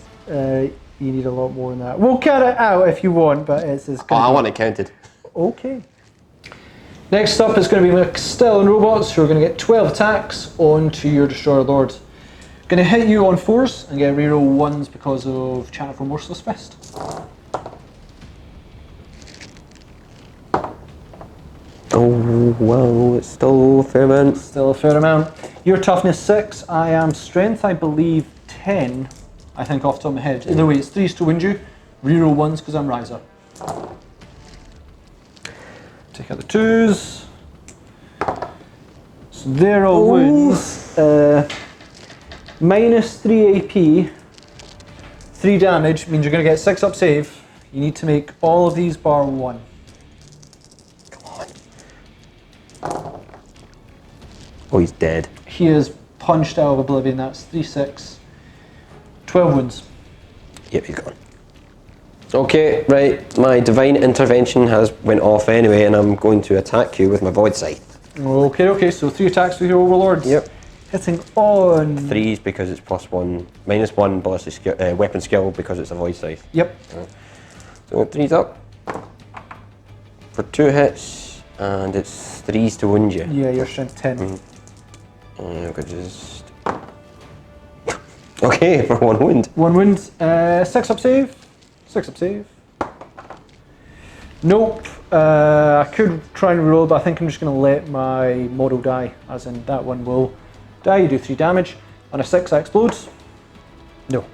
You need a lot more than that. We'll cut it out if you want, but it's as good. Oh, I want it counted. Okay. Next up is going to be Mech robots who are going to get 12 attacks onto your Destroyer Lord. Going to hit you on 4s and get reroll 1s because of Chant of Remorseless Fist. Oh, well, it's still a fair amount. Still a fair amount. Your toughness 6, I am strength, I believe 10, I think off the top of my head. Either way, it's 3s to wound you, reroll 1s because I'm Ryza. Take out the 2s. So they're all wounds. Minus 3 AP, 3 damage means you're going to get 6 up save. You need to make all of these bar 1. Oh, he's dead. He is punched out of oblivion. That's 3, 6, 12 wounds. Yep, he's gone. Okay, right. My divine intervention has went off anyway, and I'm going to attack you with my void scythe. Okay. So 3 attacks with your overlords. Yep. Hitting on 3s because it's +1, -1 ballistic skill, weapon skill because it's a void scythe. Yep. So 3s up for 2 hits, and it's 3s to wound you. Yeah, your strength 10. I could just. Okay, for 1 wound. 1 wound. 6 up save. 6 up save. Nope. I could try and reroll, but I think I'm just going to let my model die, as in that one will die. You do 3 damage. On a 6, that explodes. No.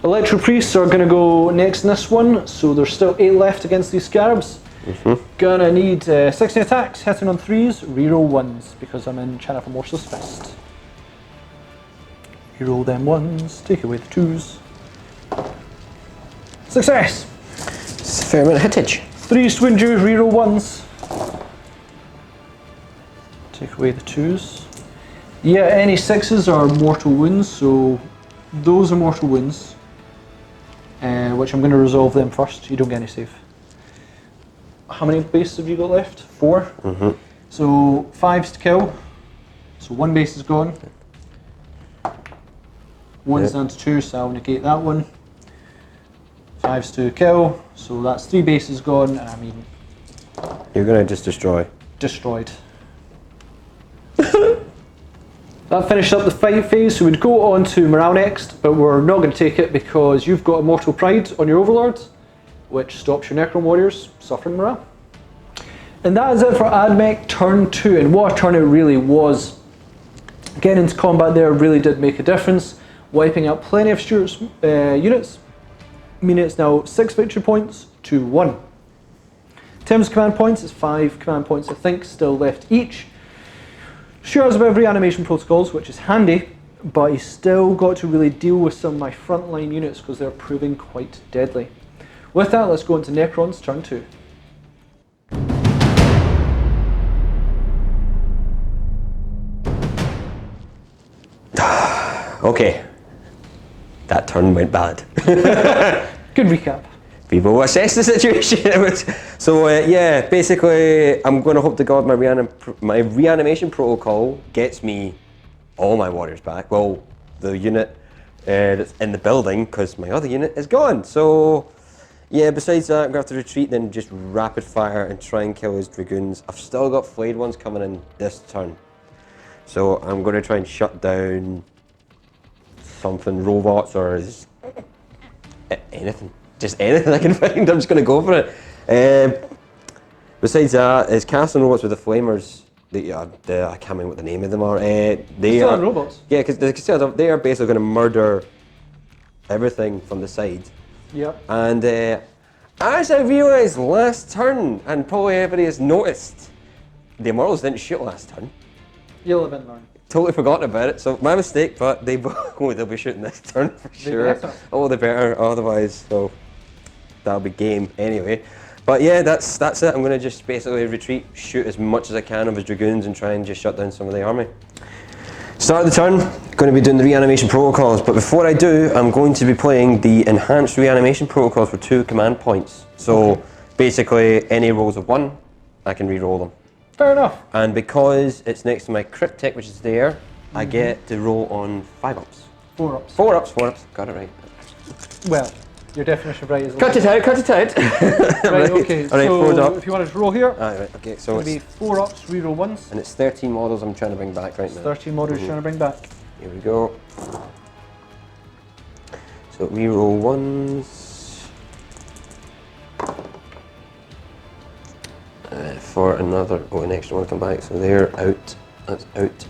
Electro Priests are going to go next in this one, so there's still 8 left against these scarabs. Gonna need 16 attacks, hitting on 3s, reroll 1s, because I'm in Chant of Remorseless Fist. Reroll them 1s, take away the 2s. Success! It's a fair amount of hittage. 3s to wound you, reroll 1s. Take away the 2s. Yeah, any 6s are mortal wounds, so those are mortal wounds. Which I'm going to resolve them first, you don't get any save. How many bases have you got left? 4? So 5s to kill. So 1 base is gone. 1's down to 2, so I'll negate that one. 5s to kill. So that's 3 bases gone, and I mean... You're gonna just destroy. Destroyed. That finished up the fight phase, so we'd go on to morale next, but we're not going to take it because you've got Immortal Pride on your Overlord, which stops your Necron Warriors suffering morale. And that is it for AdMech turn 2, and what a turn it really was. Getting into combat there really did make a difference, wiping out plenty of Stuart's units, meaning it's now 6 victory points to 1. In terms of command points, it's 5 command points I think still left each. Stuart has about reanimation protocols, which is handy, but he's still got to really deal with some of my frontline units because they're proving quite deadly. With that, let's go into Necrons turn 2. Okay. That turn went bad. Good recap. we will assess the situation. So yeah, basically, I'm going to hope to God my reanimation protocol gets me all my warriors back. Well, the unit that's in the building, because my other unit is gone. So yeah, besides that, I'm going to have to retreat, then just rapid fire and try and kill his dragoons. I've still got flayed ones coming in this turn. So I'm going to try and shut down something, robots or anything. Just anything I can find, I'm just going to go for it. Besides that, is casting robots with the flamers. I can't remember what the name of them are. They still are robots. Yeah, because they are basically going to murder everything from the side. Yep. And as I realised last turn, and probably everybody has noticed, the Immortals didn't shoot last turn. You'll live and learn. Totally forgotten about it, so my mistake, but they'll be shooting this turn for sure. Oh, they better, otherwise, so that'll be game anyway. But yeah, that's it. I'm going to just basically retreat, shoot as much as I can of his dragoons and try and just shut down some of the army. Start of the turn, going to be doing the reanimation protocols, but before I do, I'm going to be playing the enhanced reanimation protocols for 2 command points. So basically, any rolls of 1, I can re-roll them. Fair enough. And because it's next to my cryptic, which is there, I get to roll on 5 ups. 4 ups. 4 ups, 4 ups, got it right. Well, your definition of right is... Cut it out. Right, okay, All right, so 4 up. if you want to roll here, Right, okay, so it'll be 4 ups, reroll ones. and it's 13 models I'm trying to bring back right now. 13 models you're trying to bring back. Here we go. So reroll ones. For another, an extra one come back, so they're out. That's out.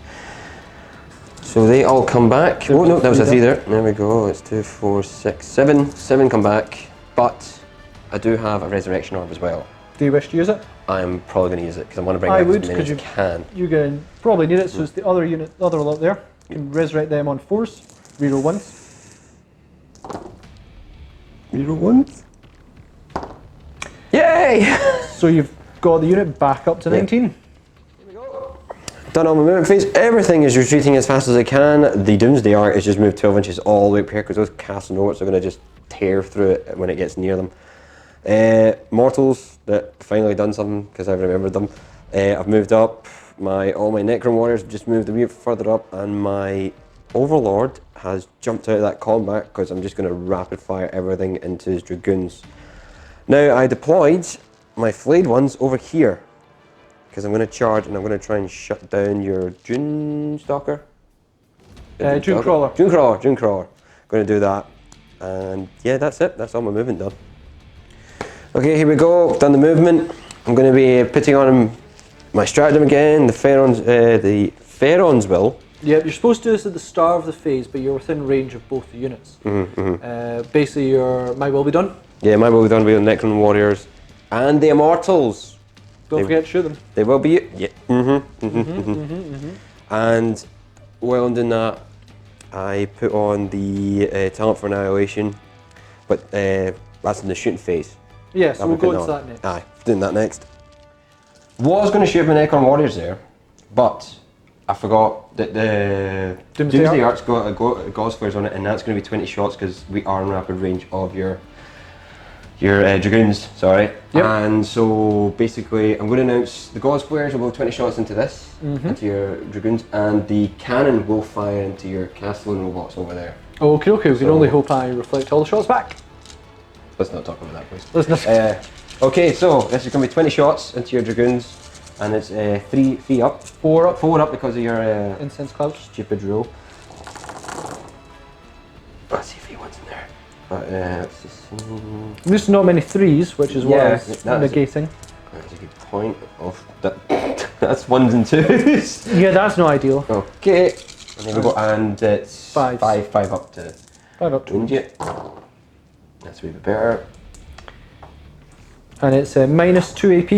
So they all come back. Oh no, that was a 3 there. There we go. It's 2, 4, 6, 7. 7 come back, but I do have a resurrection orb as well. Do you wish to use it? I'm probably going to use it because I want to bring I back would, as many as I because can. you're going to probably need it, so it's the other unit, other lot there. You can resurrect them on 4s, reroll ones. Reroll ones? Yay! So you've got the unit back up to 19. Done all my movement phase. Everything is retreating as fast as I can. The Doomsday Arc is just moved 12 inches all the way up here because those castle notes are going to just tear through it when it gets near them. Mortals that finally done something because I've remembered them. I've moved up. All my Necron warriors have just moved a bit further up, and my Overlord has jumped out of that combat because I'm just going to rapid fire everything into his dragoons. Now I deployed my flayed ones over here, because I'm going to charge and I'm going to try and shut down your Dune Stalker. Dune Crawler. Dune Crawler. Going to do that. And yeah, that's it. That's all my movement done. Okay, here we go. Done the movement. I'm going to be putting on my stratagem again. The Pharaons will. Yeah, you're supposed to do this at the start of the phase, but you're within range of both the units. Basically, your might will be done. Yeah, might will be done with the Necron warriors and the Immortals. Don't forget to shoot them. They will be. Yeah. And while I'm doing that, I put on the talent for annihilation, but that's in the shooting phase. Yeah, so we'll go into that next. Aye, doing that next. Was going to shoot my Necron warriors there, but I forgot that the Doomsday Arc's got a Gauss flares on it, and that's going to be 20 shots because we are in rapid range of your dragoons, sorry. Yep. And so basically I'm going to announce the Gauss flares will go 20 shots into this, into your dragoons, and the cannon will fire into your Castellan robots over there. Okay, we can only hope I reflect all the shots back. Let's not talk about that, please. Let's not. Okay, so this is going to be 20 shots into your dragoons, and it's 3 up. 4 up. 4 up because of your incense clouds. Stupid rule. Let's see if he wants in there. But let's just see. There's not many 3s, which is what I was negating. That's a good point. That's 1s and 2s. Yeah, that's not ideal. Okay, and there we go, and it's 5 up to 5 up to wound you. That's a wee bit better. And it's minus 2 AP.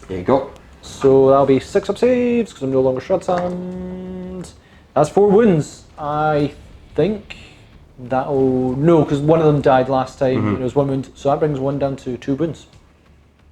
There you go. So that'll be 6 up saves because I'm no longer shot, and that's 4 wounds. I think that'll no, because one of them died last time. And it was 1 wound, so that brings 1 down to 2 wounds.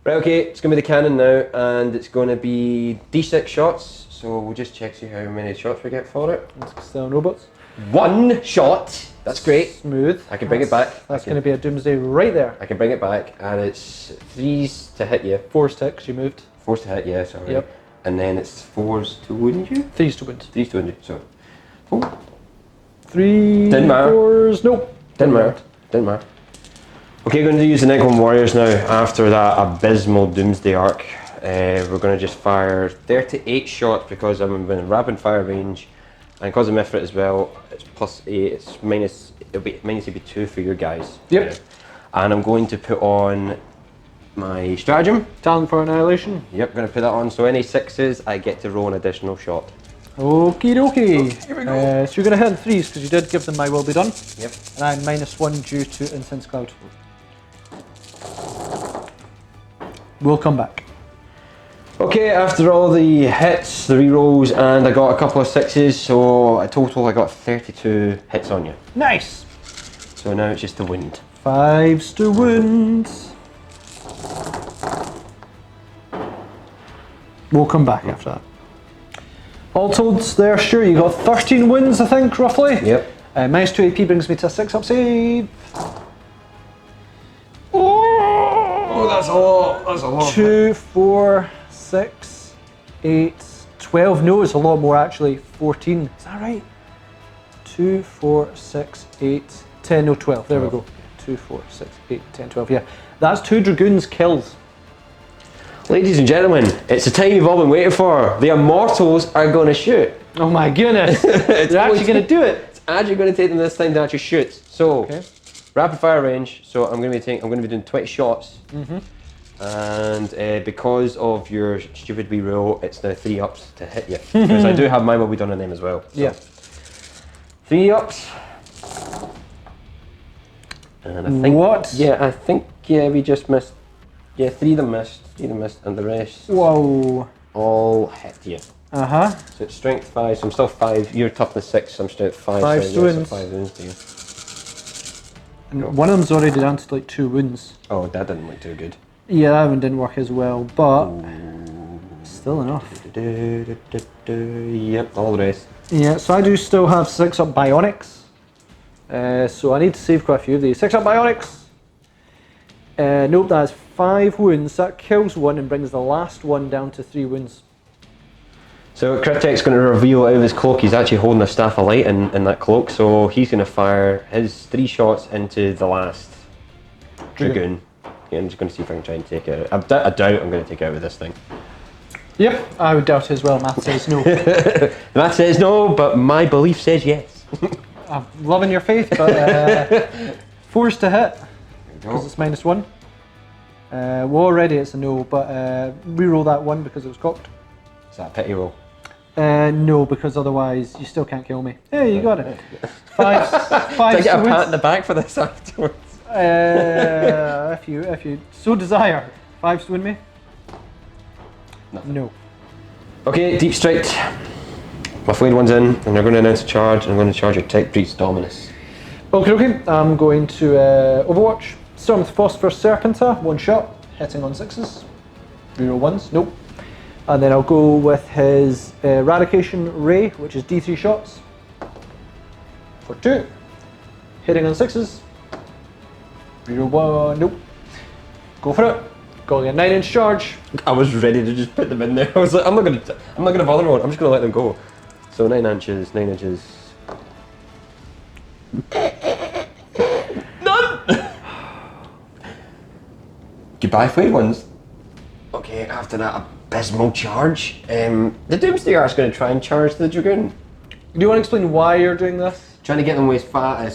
Right, okay, it's going to be the cannon now, and it's going to be D6 shots. So we'll just check see how many shots we get for it. Still robots. 1 shot. That's great. Smooth. I can bring it back. That's going to be a doomsday right there. I can bring it back, and it's 3s to hit you. 4 sticks, you moved. 4s to hit you, sorry. Yep. And then it's 4s to wound you? 3s to wound. 3s to wound you, so. 4. 3 Didn't matter. 4s, nope. Didn't matter. Didn't matter. Okay, we're going to use the Necron Warriors now after that abysmal Doomsday arc. We're going to just fire 38 shots because I'm in rapid fire range, and because of Mithrit as well, it's +8, it's minus, it'll be -2 for your guys. Yep. And I'm going to put on my stratagem. Talent for annihilation. Yep, going to put that on, so any 6s, I get to roll an additional shot. Okie dokie. Here we go. So you're going to hit in 3s because you did give them my will be done. Yep. And I'm -1 due to Intense Cloud. We'll come back. Okay, after all the hits, the rerolls, and I got a couple of 6s, so in total I got 32 hits on you. Nice. So now it's just the wind. 5s to wound. We'll come back after that. All told there, Stuart, you got 13 wins, I think, roughly. Yep. -2 AP brings me to a 6-up save. Oh, that's a lot. That's a lot. 2, 4, 6, 8, 12. No, it's a lot more actually. 14. Is that right? 2, 4, 6, 8, 10. No, 12. There we go. 2, 4, 6, 8, 10, 12. Yeah. That's 2 Dragoons killed. Ladies and gentlemen, it's the time you've all been waiting for. The Immortals are going to shoot. Oh my goodness. They're actually going to do it. It's actually going to take them this time to actually shoot. So, Okay. rapid fire range. So I'm going to be doing 20 shots. And because of your stupid wee rule, it's now 3-ups to hit you. Because I do have my will be done on them as well. So. Yeah. 3-ups. And I think we just missed. Yeah, 3 of them missed, and the rest Whoa. all hit you. Uh-huh. So it's strength 5, so I'm still 5. You're toughness 6, so I'm strength 5. 5 so wounds. 5 wounds to you. And one of them's already down to like 2 wounds. Oh, that didn't look too good. Yeah, that one didn't work as well, but still enough. Yep, all the rest. Yeah, so I do still have 6-up bionics. So I need to save quite a few of these. 6-up bionics. Nope, that's 5 wounds. That kills 1 and brings the last one down to 3 wounds. So Kritek's going to reveal out of his cloak, he's actually holding a staff of light in that cloak, so he's going to fire his 3 shots into the last Dragoon. Yeah, I'm just going to see if I can try and take it out. I doubt I'm going to take it out with this thing. Yep, I would doubt it as well. Math says no. Math says no, but my belief says yes. I'm loving your faith, but 4s to hit, because it's -1. Well, already it's a no, but reroll that 1 because it was cocked. Is that a pity roll? No, because otherwise you still can't kill me. Hey, you got it. 5s Do I get a to pat win. in the back for this afterwards? If you so desire. 5s to win me? Nothing. No. Okay, deep strike. My flayed one's in, and they're going to announce a charge, and I'm going to charge your Tech Breach Dominus. Okay. I'm going to Overwatch. Storm with Phosphorus Serpenta, 1 shot, hitting on 6s. Reroll 1s, nope. And then I'll go with his Eradication Ray, which is D3 shots. For 2. Hitting on 6s. Reroll 1, nope. Go for it. Going a 9-inch charge. I was ready to just put them in there. I was like, I'm not gonna bother one. I'm just gonna let them go. So 9 inches, 9 inches. None. Goodbye, flayed ones. Okay, after that abysmal charge, the Doomsday Art's going to try and charge the Dragoon. Do you want to explain why you're doing this? Trying to get them as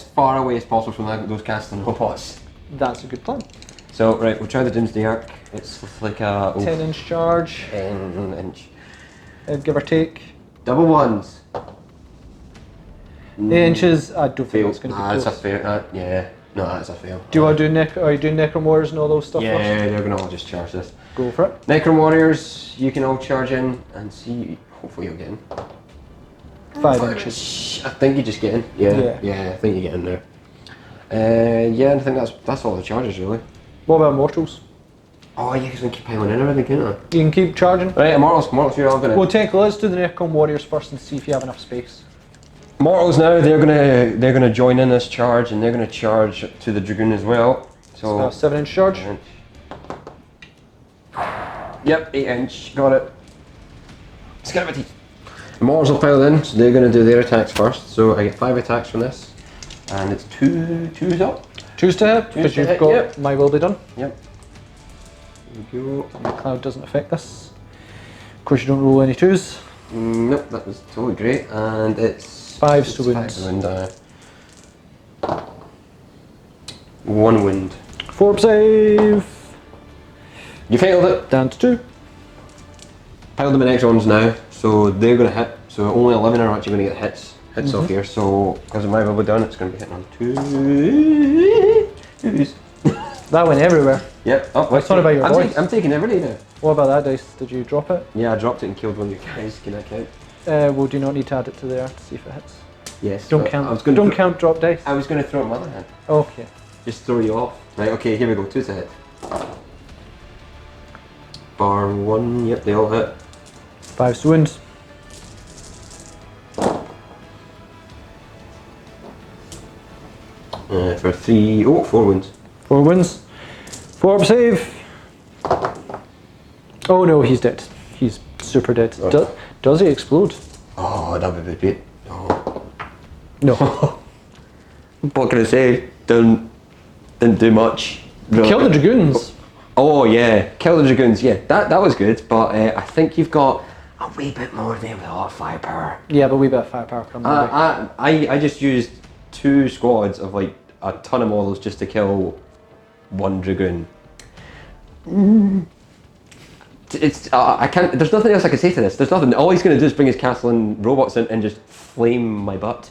far away as possible from those casting robots. That's a good plan. So, right, we'll try the Doomsday Arc. It's like a 10-inch charge. 10-inch. Give or take. Double ones. 8 inches, I don't think that's going to be close. That's a fail. Yeah, no, that's a fail. Do you want to do are you doing Necron Warriors and all those stuff Yeah, first? they're going to all just charge this. Go for it. Necron Warriors, you can all charge in and see. Hopefully you'll get in. 5 inches. I think you just get in. Yeah, I think you get in there. Yeah, I think that's all the charges really. What about Immortals? Oh yeah, because we can keep piling in everything, can't I? You can keep charging. Right, Immortals, you're all gonna. Well, technically, let's do the Necron Warriors first and see if you have enough space. Mortals now, they're gonna join in this charge, and they're gonna charge to the Dragoon as well. So 7-inch charge. 8 inch. Yep, 8 inch. Got it. Skin of my teeth. The Mortals will pile in, so they're gonna do their attacks first. So I get 5 attacks from this, and it's two's up. 2's to hit, because you've got my will be done. Yep. There we go. The cloud doesn't affect this. Of course, you don't roll any 2's. Nope, that was totally great, and it's 5's to wound. 5 to wound. 1 wound. 4 save. You failed it. Down to 2. Piled them in Necrons now, so they're going to hit. So only 11 are actually going to get hits off here. So because of my will be done, it's going to be hitting on 2's. That went everywhere. Yep. Oh, It's not about your voice. I'm taking every day now. What about that dice? Did you drop it? Yeah, I dropped it and killed one of you guys. Can that count? Well, do you not need to add it to there to see if it hits? Yes. Don't count. Don't count drop dice. I was going to throw it in my other hand. Okay. Just throw you off. Right. Okay. Here we go. 2 to hit. Bar 1. Yep. They all hit. 5's to wound. For 3. Oh, 4 wounds. 4 wounds. 4 save. Oh no, he's dead. He's super dead. Oh. Does he explode? Oh, that would be great. Oh. No. What can I say? Didn't do much. Kill the Dragoons. Oh yeah, kill the Dragoons. Yeah, that was good. But I think you've got a wee bit more there with a lot of firepower. Yeah, but we bit of firepower coming. I just used 2 squads of like a ton of models just to kill 1 Dragoon. It's I can't. There's nothing else I can say to this. There's nothing. All he's gonna do is bring his castle and robots in and just flame my butt.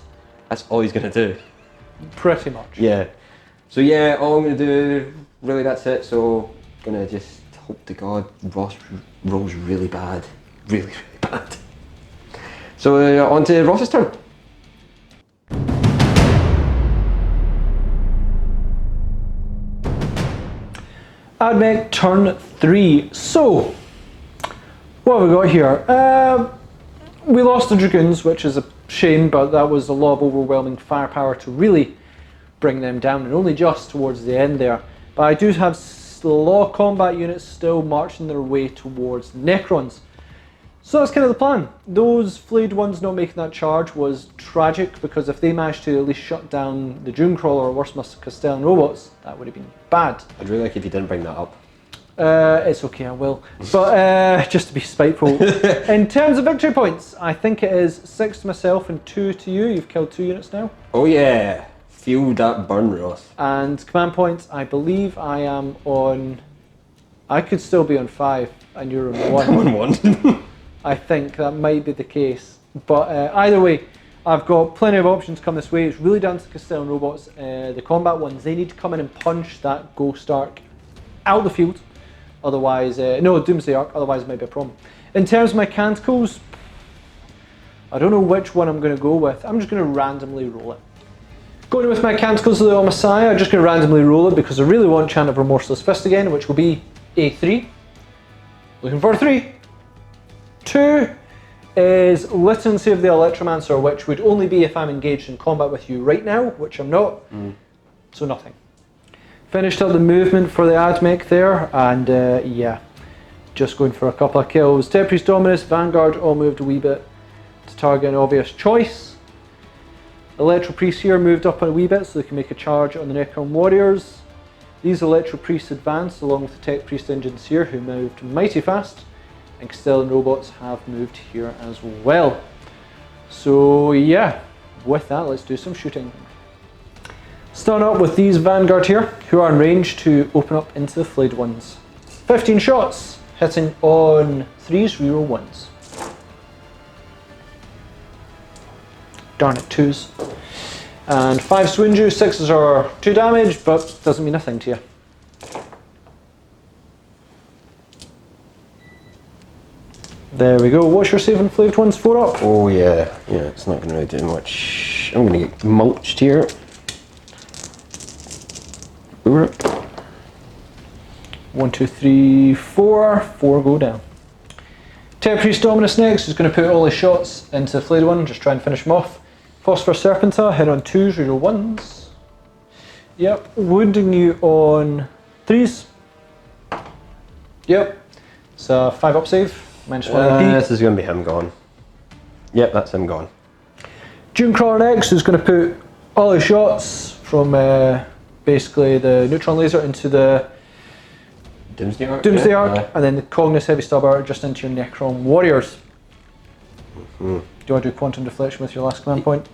That's all he's gonna do. Pretty much. Yeah. So yeah, all I'm gonna do, really, that's it. So gonna just hope to God Ross rolls really bad, really bad. So on to Ross's turn. Admech turn 3. So, what have we got here? We lost the Dragoons, which is a shame, but that was a lot of overwhelming firepower to really bring them down, and only just towards the end there. But I do have a lot of combat units still marching their way towards Necrons. So that's kind of the plan. Those flayed ones not making that charge was tragic, because if they managed to at least shut down the Dunecrawler or worse, Castellan robots, that would have been bad. I'd really like if you didn't bring that up. It's okay, I will. But just to be spiteful. In terms of victory points, I think it is 6 to myself and 2 to you. You've killed 2 units now. Oh yeah, feel that burn, Ross. And command points, I believe I am on... I could still be on 5 and you're on 1. I'm on 1. I think that might be the case. But either way, I've got plenty of options come this way. It's really down to the Castellan robots. The combat ones, they need to come in and punch that Ghost Ark out the field. Otherwise, no, Doomsday Ark, otherwise it might be a problem. In terms of my canticles, I don't know which one I'm going to go with. I'm just going to randomly roll it. Going with my canticles of the Messiah, I'm just going to randomly roll it because I really want Chant of Remorseless Fist again, which will be a 3. Looking for a 3. 2 is Litancy of the Electromancer, which would only be if I'm engaged in combat with you right now, which I'm not, so nothing. Finished up the movement for the Admech there, and yeah, just going for a couple of kills. Tepris Dominus, Vanguard all moved a wee bit to target an obvious choice. Electro Priests here moved up a wee bit so they can make a charge on the Necron Warriors. These Electro Priests advanced along with the Tech Priest engines here, who moved mighty fast, and Castellan robots have moved here as well. So yeah, with that, let's do some shooting. Starting up with these Vanguard here, who are in range to open up into the flayed ones. 15 shots, hitting on 3s, reroll 1s. Darn it, 2s. And 5s to wound you, 6s are 2 damage, but doesn't mean nothing to you. There we go. What's your save on flayed ones? 4 up? Oh yeah, it's not going to really do much. I'm going to get mulched here. 1, 2, 3, 4. 4 go down. Tech Priest Dominus next, who's going to put all his shots into the flayed one, just try and finish him off. Phosphorus Serpenta, hit on 2s, reroll 1s. Yep, wounding you on 3s. Yep, it's a 5 up save, -1 AP. This is going to be him gone. Yep, that's him gone. Dunecrawler X is going to put all his shots from basically the neutron laser into the Doomsday Arc? Doomsday Arc, and then the Cognus Heavy Stubber just into your Necron Warriors. Do you want to do Quantum Deflection with your last command point?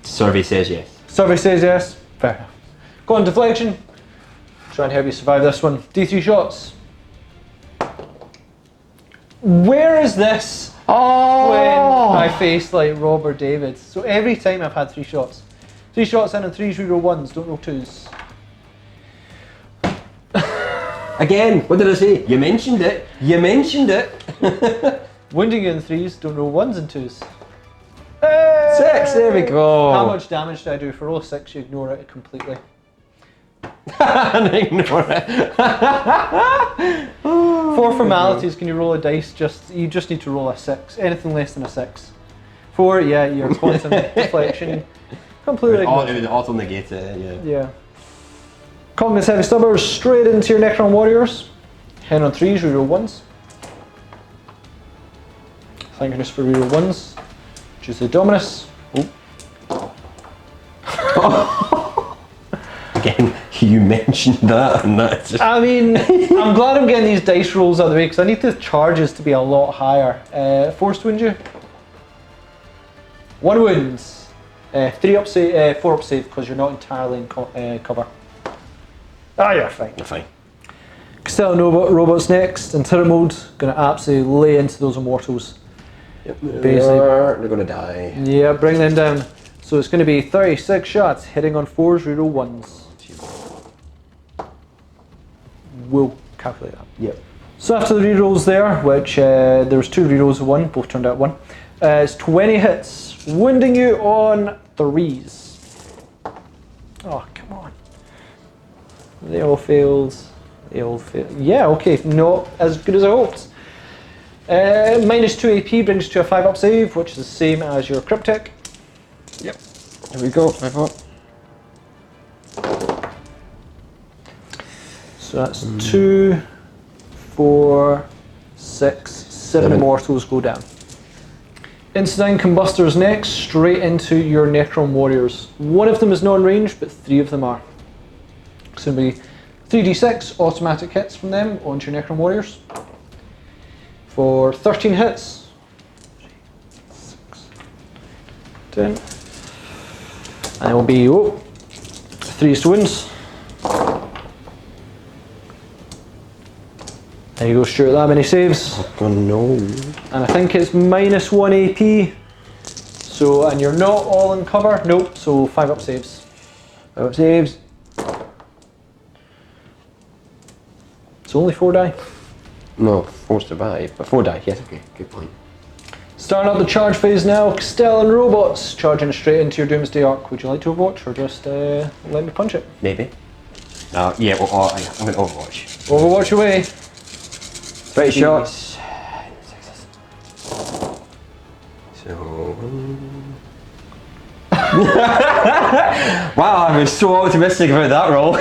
Survey says yes. Survey says yes. Fair enough. Quantum Deflection. Try and help you survive this one. D3 shots. Where is this when I face like Rob or David? So every time I've had 3 shots. 3 shots in and 3s, reroll 1s, don't roll 2s. Again, what did I say? You mentioned it. You mentioned it. Wounding you in 3s, don't roll 1s and 2s. 6, there we go. How much damage do I do? For roll 6, you ignore it completely. And ignore it. For formalities, can you roll a dice? You just need to roll a 6. Anything less than a 6. 4, yeah, your quantum deflection completely ignored. It would auto negate it, Yeah. Cognus Heavy Stubbers straight into your Necron Warriors. Hen on 3s, reroll 1s. Thank goodness for reroll 1s. Choose the Dominus. Again, you mentioned that, and that's just... I mean, I'm glad I'm getting these dice rolls out of the way because I need the charges to be a lot higher. Force wound you. 1 wounds. 3 up save, 4 up save because you're not entirely in cover. Ah, you're fine. You're fine. Castellan Robots next. In turret mode, going to absolutely lay into those immortals. Yep, they're going to die. Yeah, bring them down. So it's going to be 36 shots, hitting on 4s, reroll 1s. We'll calculate that. Yep. So after the rerolls there, which there was 2 rerolls of 1, both turned out 1. It's 20 hits, wounding you on 3s. Oh, come on. They all failed. They all failed. Yeah, okay, not as good as I hoped. -2 AP brings you to a 5 up save, which is the same as your Cryptic. Yep. There we go, 5 up. So that's 2, 4, 6, 7 immortals go down. Incidine Combustors next, straight into your Necron Warriors. 1 of them is not in range, but 3 of them are. So it'll be 3d6 automatic hits from them onto your Necron Warriors. For 13 hits. 6, 10. And it will be 3s to wounds. There you go, Stuart, that many saves. Oh no. And I think it's -1 AP. So, and you're not all in cover? Nope, so 5 up saves. 5 up saves. It's only 4 die. No, 4 survive, but 4 die, yes, okay, good point. Starting up the charge phase now, Castellan Robots, charging straight into your Doomsday Arc. Would you like to Overwatch or just let me punch it? Maybe. Yeah, well, I'm going to Overwatch. Overwatch away. 20 shots. 6s. So... wow, I was so optimistic about that roll.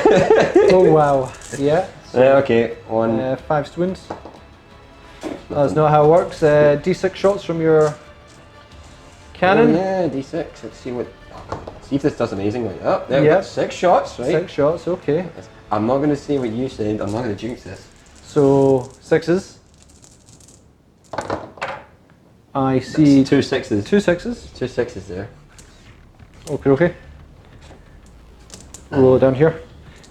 Oh wow, yeah. So, okay, 1. 5s to wounds. That's not how it works. D6 shots from your cannon. Oh, yeah, D6. Let's see what... Oh, God. See if this does amazingly. Oh, there we go. 6 shots, right? 6 shots, okay. I'm not going to say what you said. I'm not going to jinx this. So 6s. I see That's 2 6s. 2 6s. 2 6s there. Okay, okay. Roll it down here.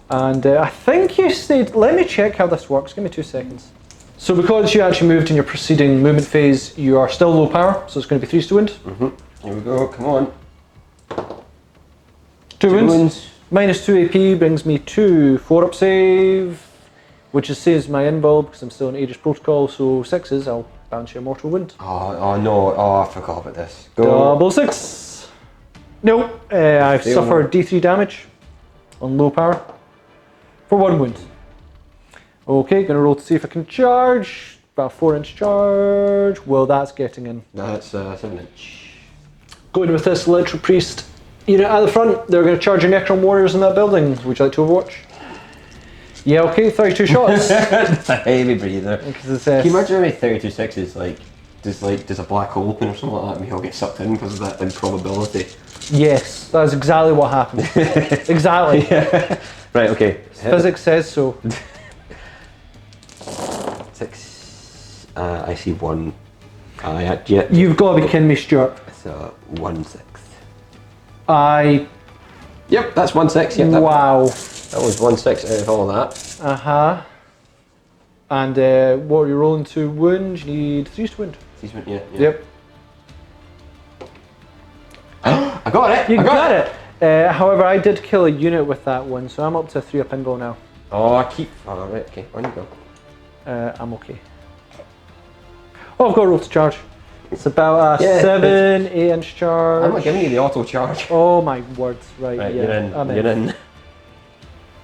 And I think you stayed. Let me check how this works. Give me 2 seconds. So because you actually moved in your preceding movement phase, you are still low power. So it's going to be 3s to wound. Here we go. Come on. 2 wounds. -2 AP brings me to 4 up save, which is saves my inbuild because I'm still in Aegis Protocol. So 6s, I'll bounce your mortal wound. Oh no! Oh, I forgot about this. Go. Double 6. Nope. I've suffered D3 damage on low power for 1 wound. Okay, gonna roll to see if I can charge. About a 4-inch charge. Well, that's getting in. That's 7-inch. Going with this Electro Priest unit at the front, they're going to charge your Necron warriors in that building. Would you like to overwatch? Yeah, okay, 32 shots. It's a heavy breather. Can you imagine how many 32 sixes, does a black hole open or something like that and we all get sucked in because of that probability? Yes, that's exactly what happened. Exactly. Yeah. Right, okay. Physics says so. 6. I see 1. Yeah. You've got to be kidding me, Stuart. So 1/6. Yep, that's 1/6. Yep. Wow. That was 1/6 out of all of that. And what are you rolling to wound? You need 3s to wound. 3s to wound, yeah. Yep. I got it! You got it! However, I did kill a unit with that one, so I'm up to 3 a pinball now. Oh, right, okay, on you go. I'm okay. Oh, I've got a roll to charge. It's about a 7, 8-inch charge. I'm not giving you the auto charge. Oh my words, right, yeah. You're in.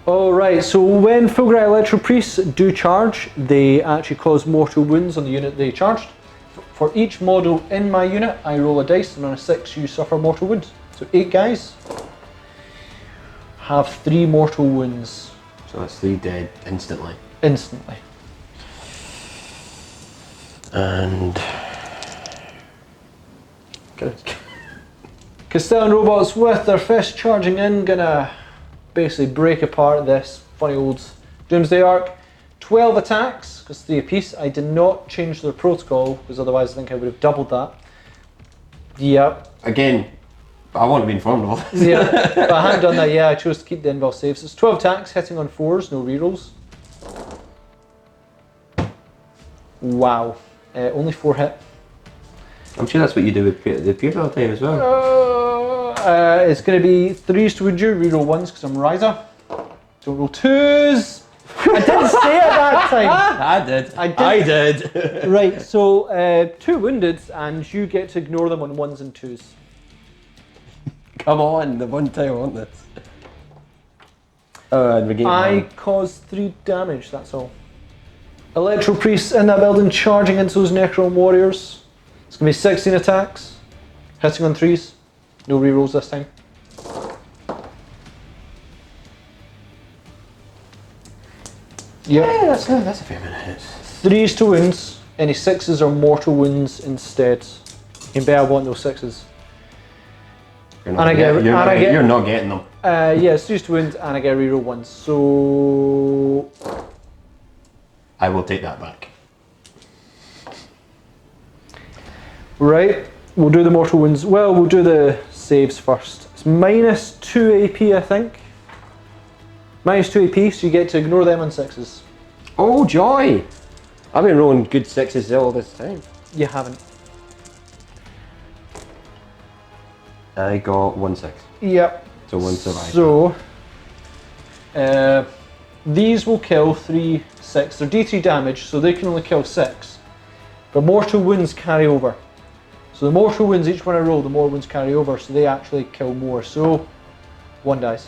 Alright, so when Fulgurite Electro Priests do charge, they actually cause mortal wounds on the unit they charged. For each model in my unit, I roll a dice, and on a 6 you suffer mortal wounds. So 8 guys have 3 mortal wounds. So that's 3 dead instantly. Instantly. And... Castellan robots with their fist charging in, gonna basically break apart this funny old Doomsday Ark. 12 attacks, because 3 apiece. I did not change their protocol, because otherwise I think I would have doubled that. Yep. Again, I want to be informed of all this. Yeah, but I hadn't done that yet. I chose to keep the inval saves. So it's 12 attacks, hitting on 4s, no rerolls. Wow. Only 4 hit. I'm sure that's what you do with the Pierce all the time as well. It's going to be 3s to wound you, reroll 1s because I'm Riser. Don't roll 2s. I didn't say it that time. I did. Right, so 2 wounded, and you get to ignore them on 1s and 2s. Come on, the one time I want this. Oh, and we I caused 3 damage, that's all. Electro Priests in that building charging into those Necron warriors. It's going to be 16 attacks, hitting on 3s. No rerolls this time. Yep. Yeah, that's a fair amount of hits. 3s to wounds. Any 6s are mortal wounds instead. You better want those 6s. You're not getting them. Yeah, 3s to wound, and I get a reroll 1. So I will take that back. Right, we'll do the mortal wounds. Well, we'll do the saves first. It's minus 2 AP, I think. Minus 2 AP, so you get to ignore them on 6s. Oh, joy! I've been rolling good 6s all this time. You haven't. I got 1/6. Yep. So 1 survived. So, these will kill 3, 6. They're D3 damage, so they can only kill 6. But mortal wounds carry over. So the mortal wounds, each one I roll, the more wounds carry over, so they actually kill more. So, 1 dies.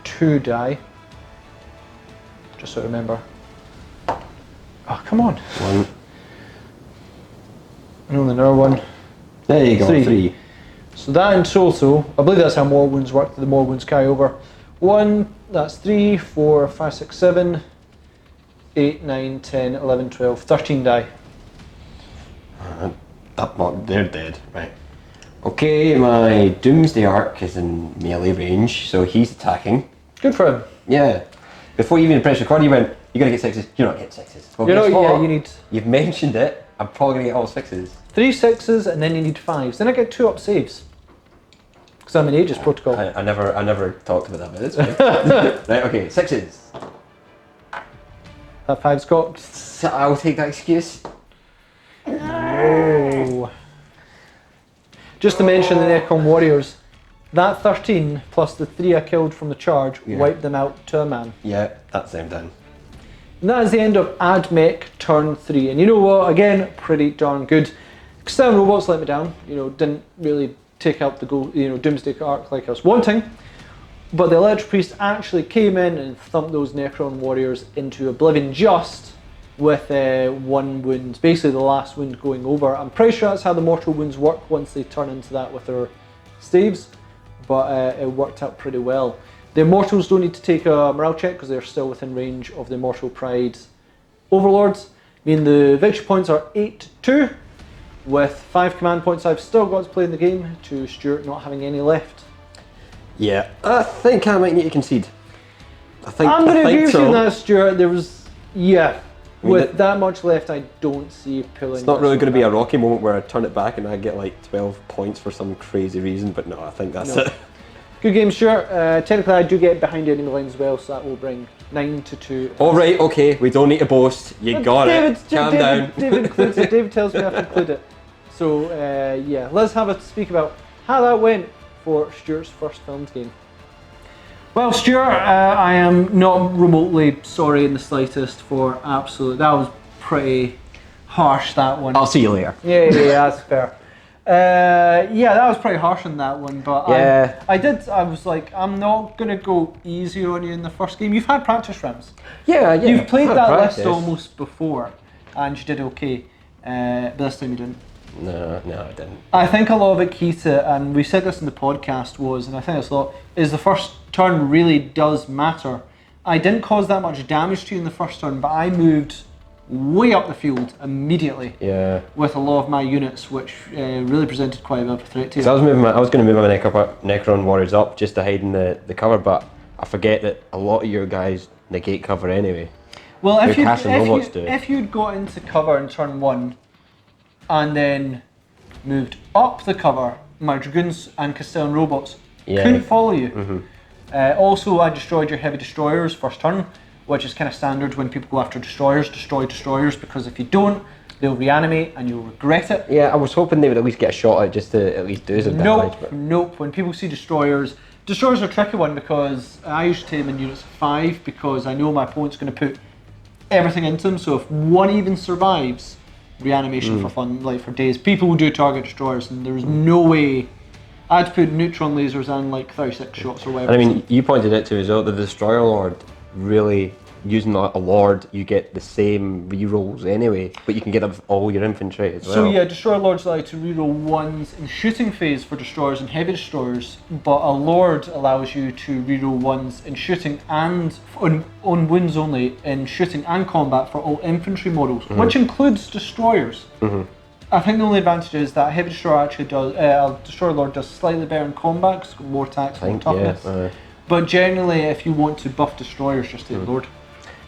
2 die. Just so I remember. Oh, come on. 1. And only another 1. There you go, 3. So that in total, I believe that's how more wounds work, the more wounds carry over. 1, that's 3, 4, 5, 6, 7, 8, 9, 10, 11, 12, 13 die. They're dead, right. Okay, my Doomsday Ark is in melee range, so he's attacking. Good for him. Yeah. Before you even press record, you went, you're going to get 6s. You're not getting 6s. Well, Yeah, you need... You've mentioned it, I'm probably going to get all 6s. 3 6s, and then you need 5s. Then I get 2 up saves. Because I'm in Aegis protocol. I never talked about that, but it's fine. Right, okay, 6s. That 5's got... So I'll take that excuse. No. Just to mention the Necron warriors, that 13 plus the 3 I killed from the charge wiped them out to a man. Yeah, that's them done. And that is the end of Ad Mech turn 3. And you know what? Again, pretty darn good. External robots let me down. You know, didn't really take out the goal, Doomsday Ark like I was wanting. But the Electro Priest actually came in and thumped those Necron warriors into oblivion just with 1 wound, basically the last wound going over. I'm pretty sure that's how the mortal wounds work once they turn into that with their staves, but it worked out pretty well. The immortals don't need to take a morale check because they're still within range of the Immortal Pride overlords. I mean, the victory points are 8-2, with 5 command points I've still got to play in the game, to Stuart not having any left. Yeah, I think I might need to concede. I'm going to agree with you on that, Stuart. There was, I mean, with that much left, I don't see pulling. It's not really going to be a rocky moment where I turn it back and I get like 12 points for some crazy reason, but no, I think that's it. Good game, Stuart. Technically, I do get behind enemy lines as well, so that will bring 9-2. All right, okay, we don't need to boast. You got it. Calm down. David includes it. David tells me I have to include it. So yeah, let's have a speak about how that went for Stuart's first filmed game. Well, Stuart, I am not remotely sorry in the slightest for absolute. That was pretty harsh, that one. I'll see you later. Yeah, that's fair. Yeah, that was pretty harsh on that one, but yeah. I was like, I'm not going to go easy on you in the first game. You've had practice rounds. Yeah. You've played that list almost before, and you did okay, but this time you didn't. No, I didn't. I think a lot of it key to, and we said this in the podcast, was, and I think it's a lot, is the first turn really does matter. I didn't cause that much damage to you in the first turn, but I moved way up the field immediately. Yeah. With a lot of my units, which really presented quite a bit of a threat to you. So I was going to move my Necron warriors up just to hide in the cover, but I forget that a lot of your guys negate cover anyway. Well, if you'd got into cover in turn 1, and then moved up the cover, my Dragoons and Castellan robots couldn't follow you. Mm-hmm. Also, I destroyed your heavy destroyers first turn, which is kind of standard when people go after destroyers, destroy destroyers, because if you don't, they'll reanimate and you'll regret it. Yeah, I was hoping they would at least get a shot at just to at least do some damage. Nope. When people see destroyers are a tricky one, because I usually take them in units of 5, because I know my opponent's going to put everything into them, so if one even survives, reanimation for fun, like for days. People will do target destroyers, and there's no way. I had to put neutron lasers and like 36 shots or whatever. And I mean, you pointed it to as well, the Destroyer Lord, really, using a Lord, you get the same rerolls anyway, but you can get up with all your infantry as well. So yeah, Destroyer Lords allow you to reroll 1s in shooting phase for destroyers and heavy destroyers, but a Lord allows you to reroll 1s in shooting and, on wounds only, in shooting and combat for all infantry models, which includes destroyers. I think the only advantage is that heavy destroyer actually does, Destroyer Lord does slightly better in combat, because it's got more attacks, more toughness. But generally, if you want to buff destroyers, just take Lord.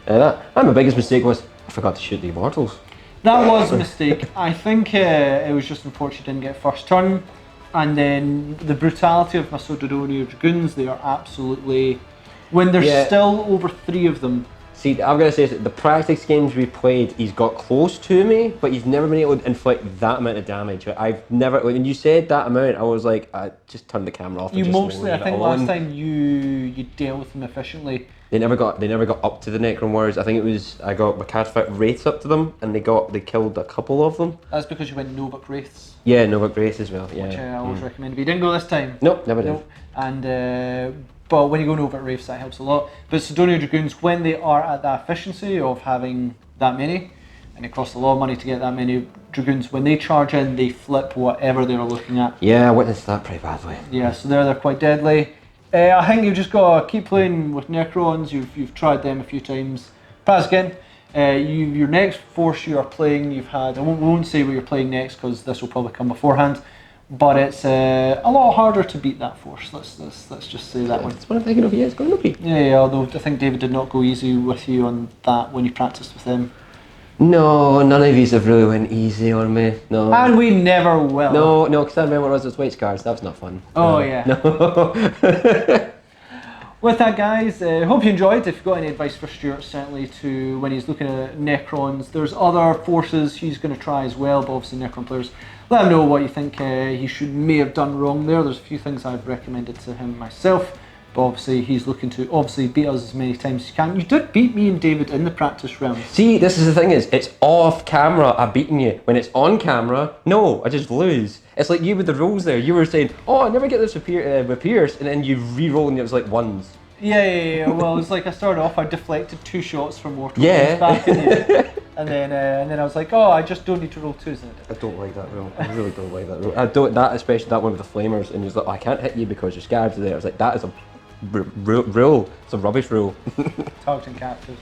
My biggest mistake was I forgot to shoot the Immortals. That was a mistake. I think it was just unfortunate you didn't get first turn, and then the brutality of my Sododoni Dragoons, they are absolutely, when there's still over 3 of them. See, I'm going to say the practice games we played, he's got close to me, but he's never been able to inflict that amount of damage. I've never, when you said that amount, I was like, I just turned the camera off. You mostly, I think last time you dealt with them efficiently. They never got up to the Necron warriors. I think it was, I got my Catapult Wraiths up to them, and they killed a couple of them. That's because you went Novak Wraiths. Yeah, Novak Wraiths as well, yeah. Which I always recommend. But you didn't go this time. Nope, never did. And, but when you go Novak Wraiths, that helps a lot. But Sidonia Dragoons, when they are at that efficiency of having that many, and it costs a lot of money to get that many Dragoons, when they charge in, they flip whatever they're looking at. Yeah, I witnessed that pretty badly. Yeah, so they're quite deadly. I think you've just got to keep playing with Necrons. You've tried them a few times. Pass again. Your next force you are playing, you've had, we won't say what you're playing next because this will probably come beforehand, but it's a lot harder to beat that force. Let's just say that one. That's what I'm thinking of. Yeah, it's going to be. Yeah, although I think David did not go easy with you on that when you practiced with him. No, none of these have really went easy on me. No. And we never will. No, because I remember when I was with weight scars. That was not fun. Oh yeah. No. With that, guys, hope you enjoyed. If you've got any advice for Stuart, certainly to when he's looking at Necrons, there's other forces he's going to try as well, but obviously Necron players, let him know what you think he may have done wrong there. There's a few things I've recommended to him myself, but obviously he's looking to beat us as many times as he can. You did beat me and David in the practice round. See, this is the thing it's off camera I've beaten you. When it's on camera, no, I just lose. It's like you with the rolls there. You were saying, oh, I never get this with Pierce, and then you re-roll and it was like 1s. Yeah. Well, it's like I started off, I deflected 2 shots from Mortal back in you. And then I was like, oh, I just don't need to roll 2s. And I don't like that rule. I really don't like that rule. I don't, that, especially that one with the flamers, and he's like, oh, I can't hit you because your scarabs are there. I was like, that is a rule. It's a rubbish rule. Targeting characters.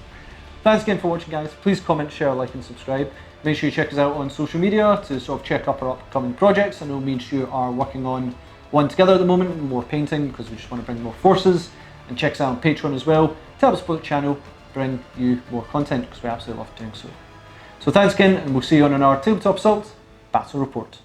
Thanks again for watching, guys. Please comment, share, like, and subscribe. Make sure you check us out on social media to sort of check up our upcoming projects. I know me and Stuart are working on one together at the moment, more painting, because we just want to bring more forces. And check us out on Patreon as well to help support the channel, bring you more content, because we absolutely love doing so. So thanks again, and we'll see you on our Tabletop Assault Battle Report.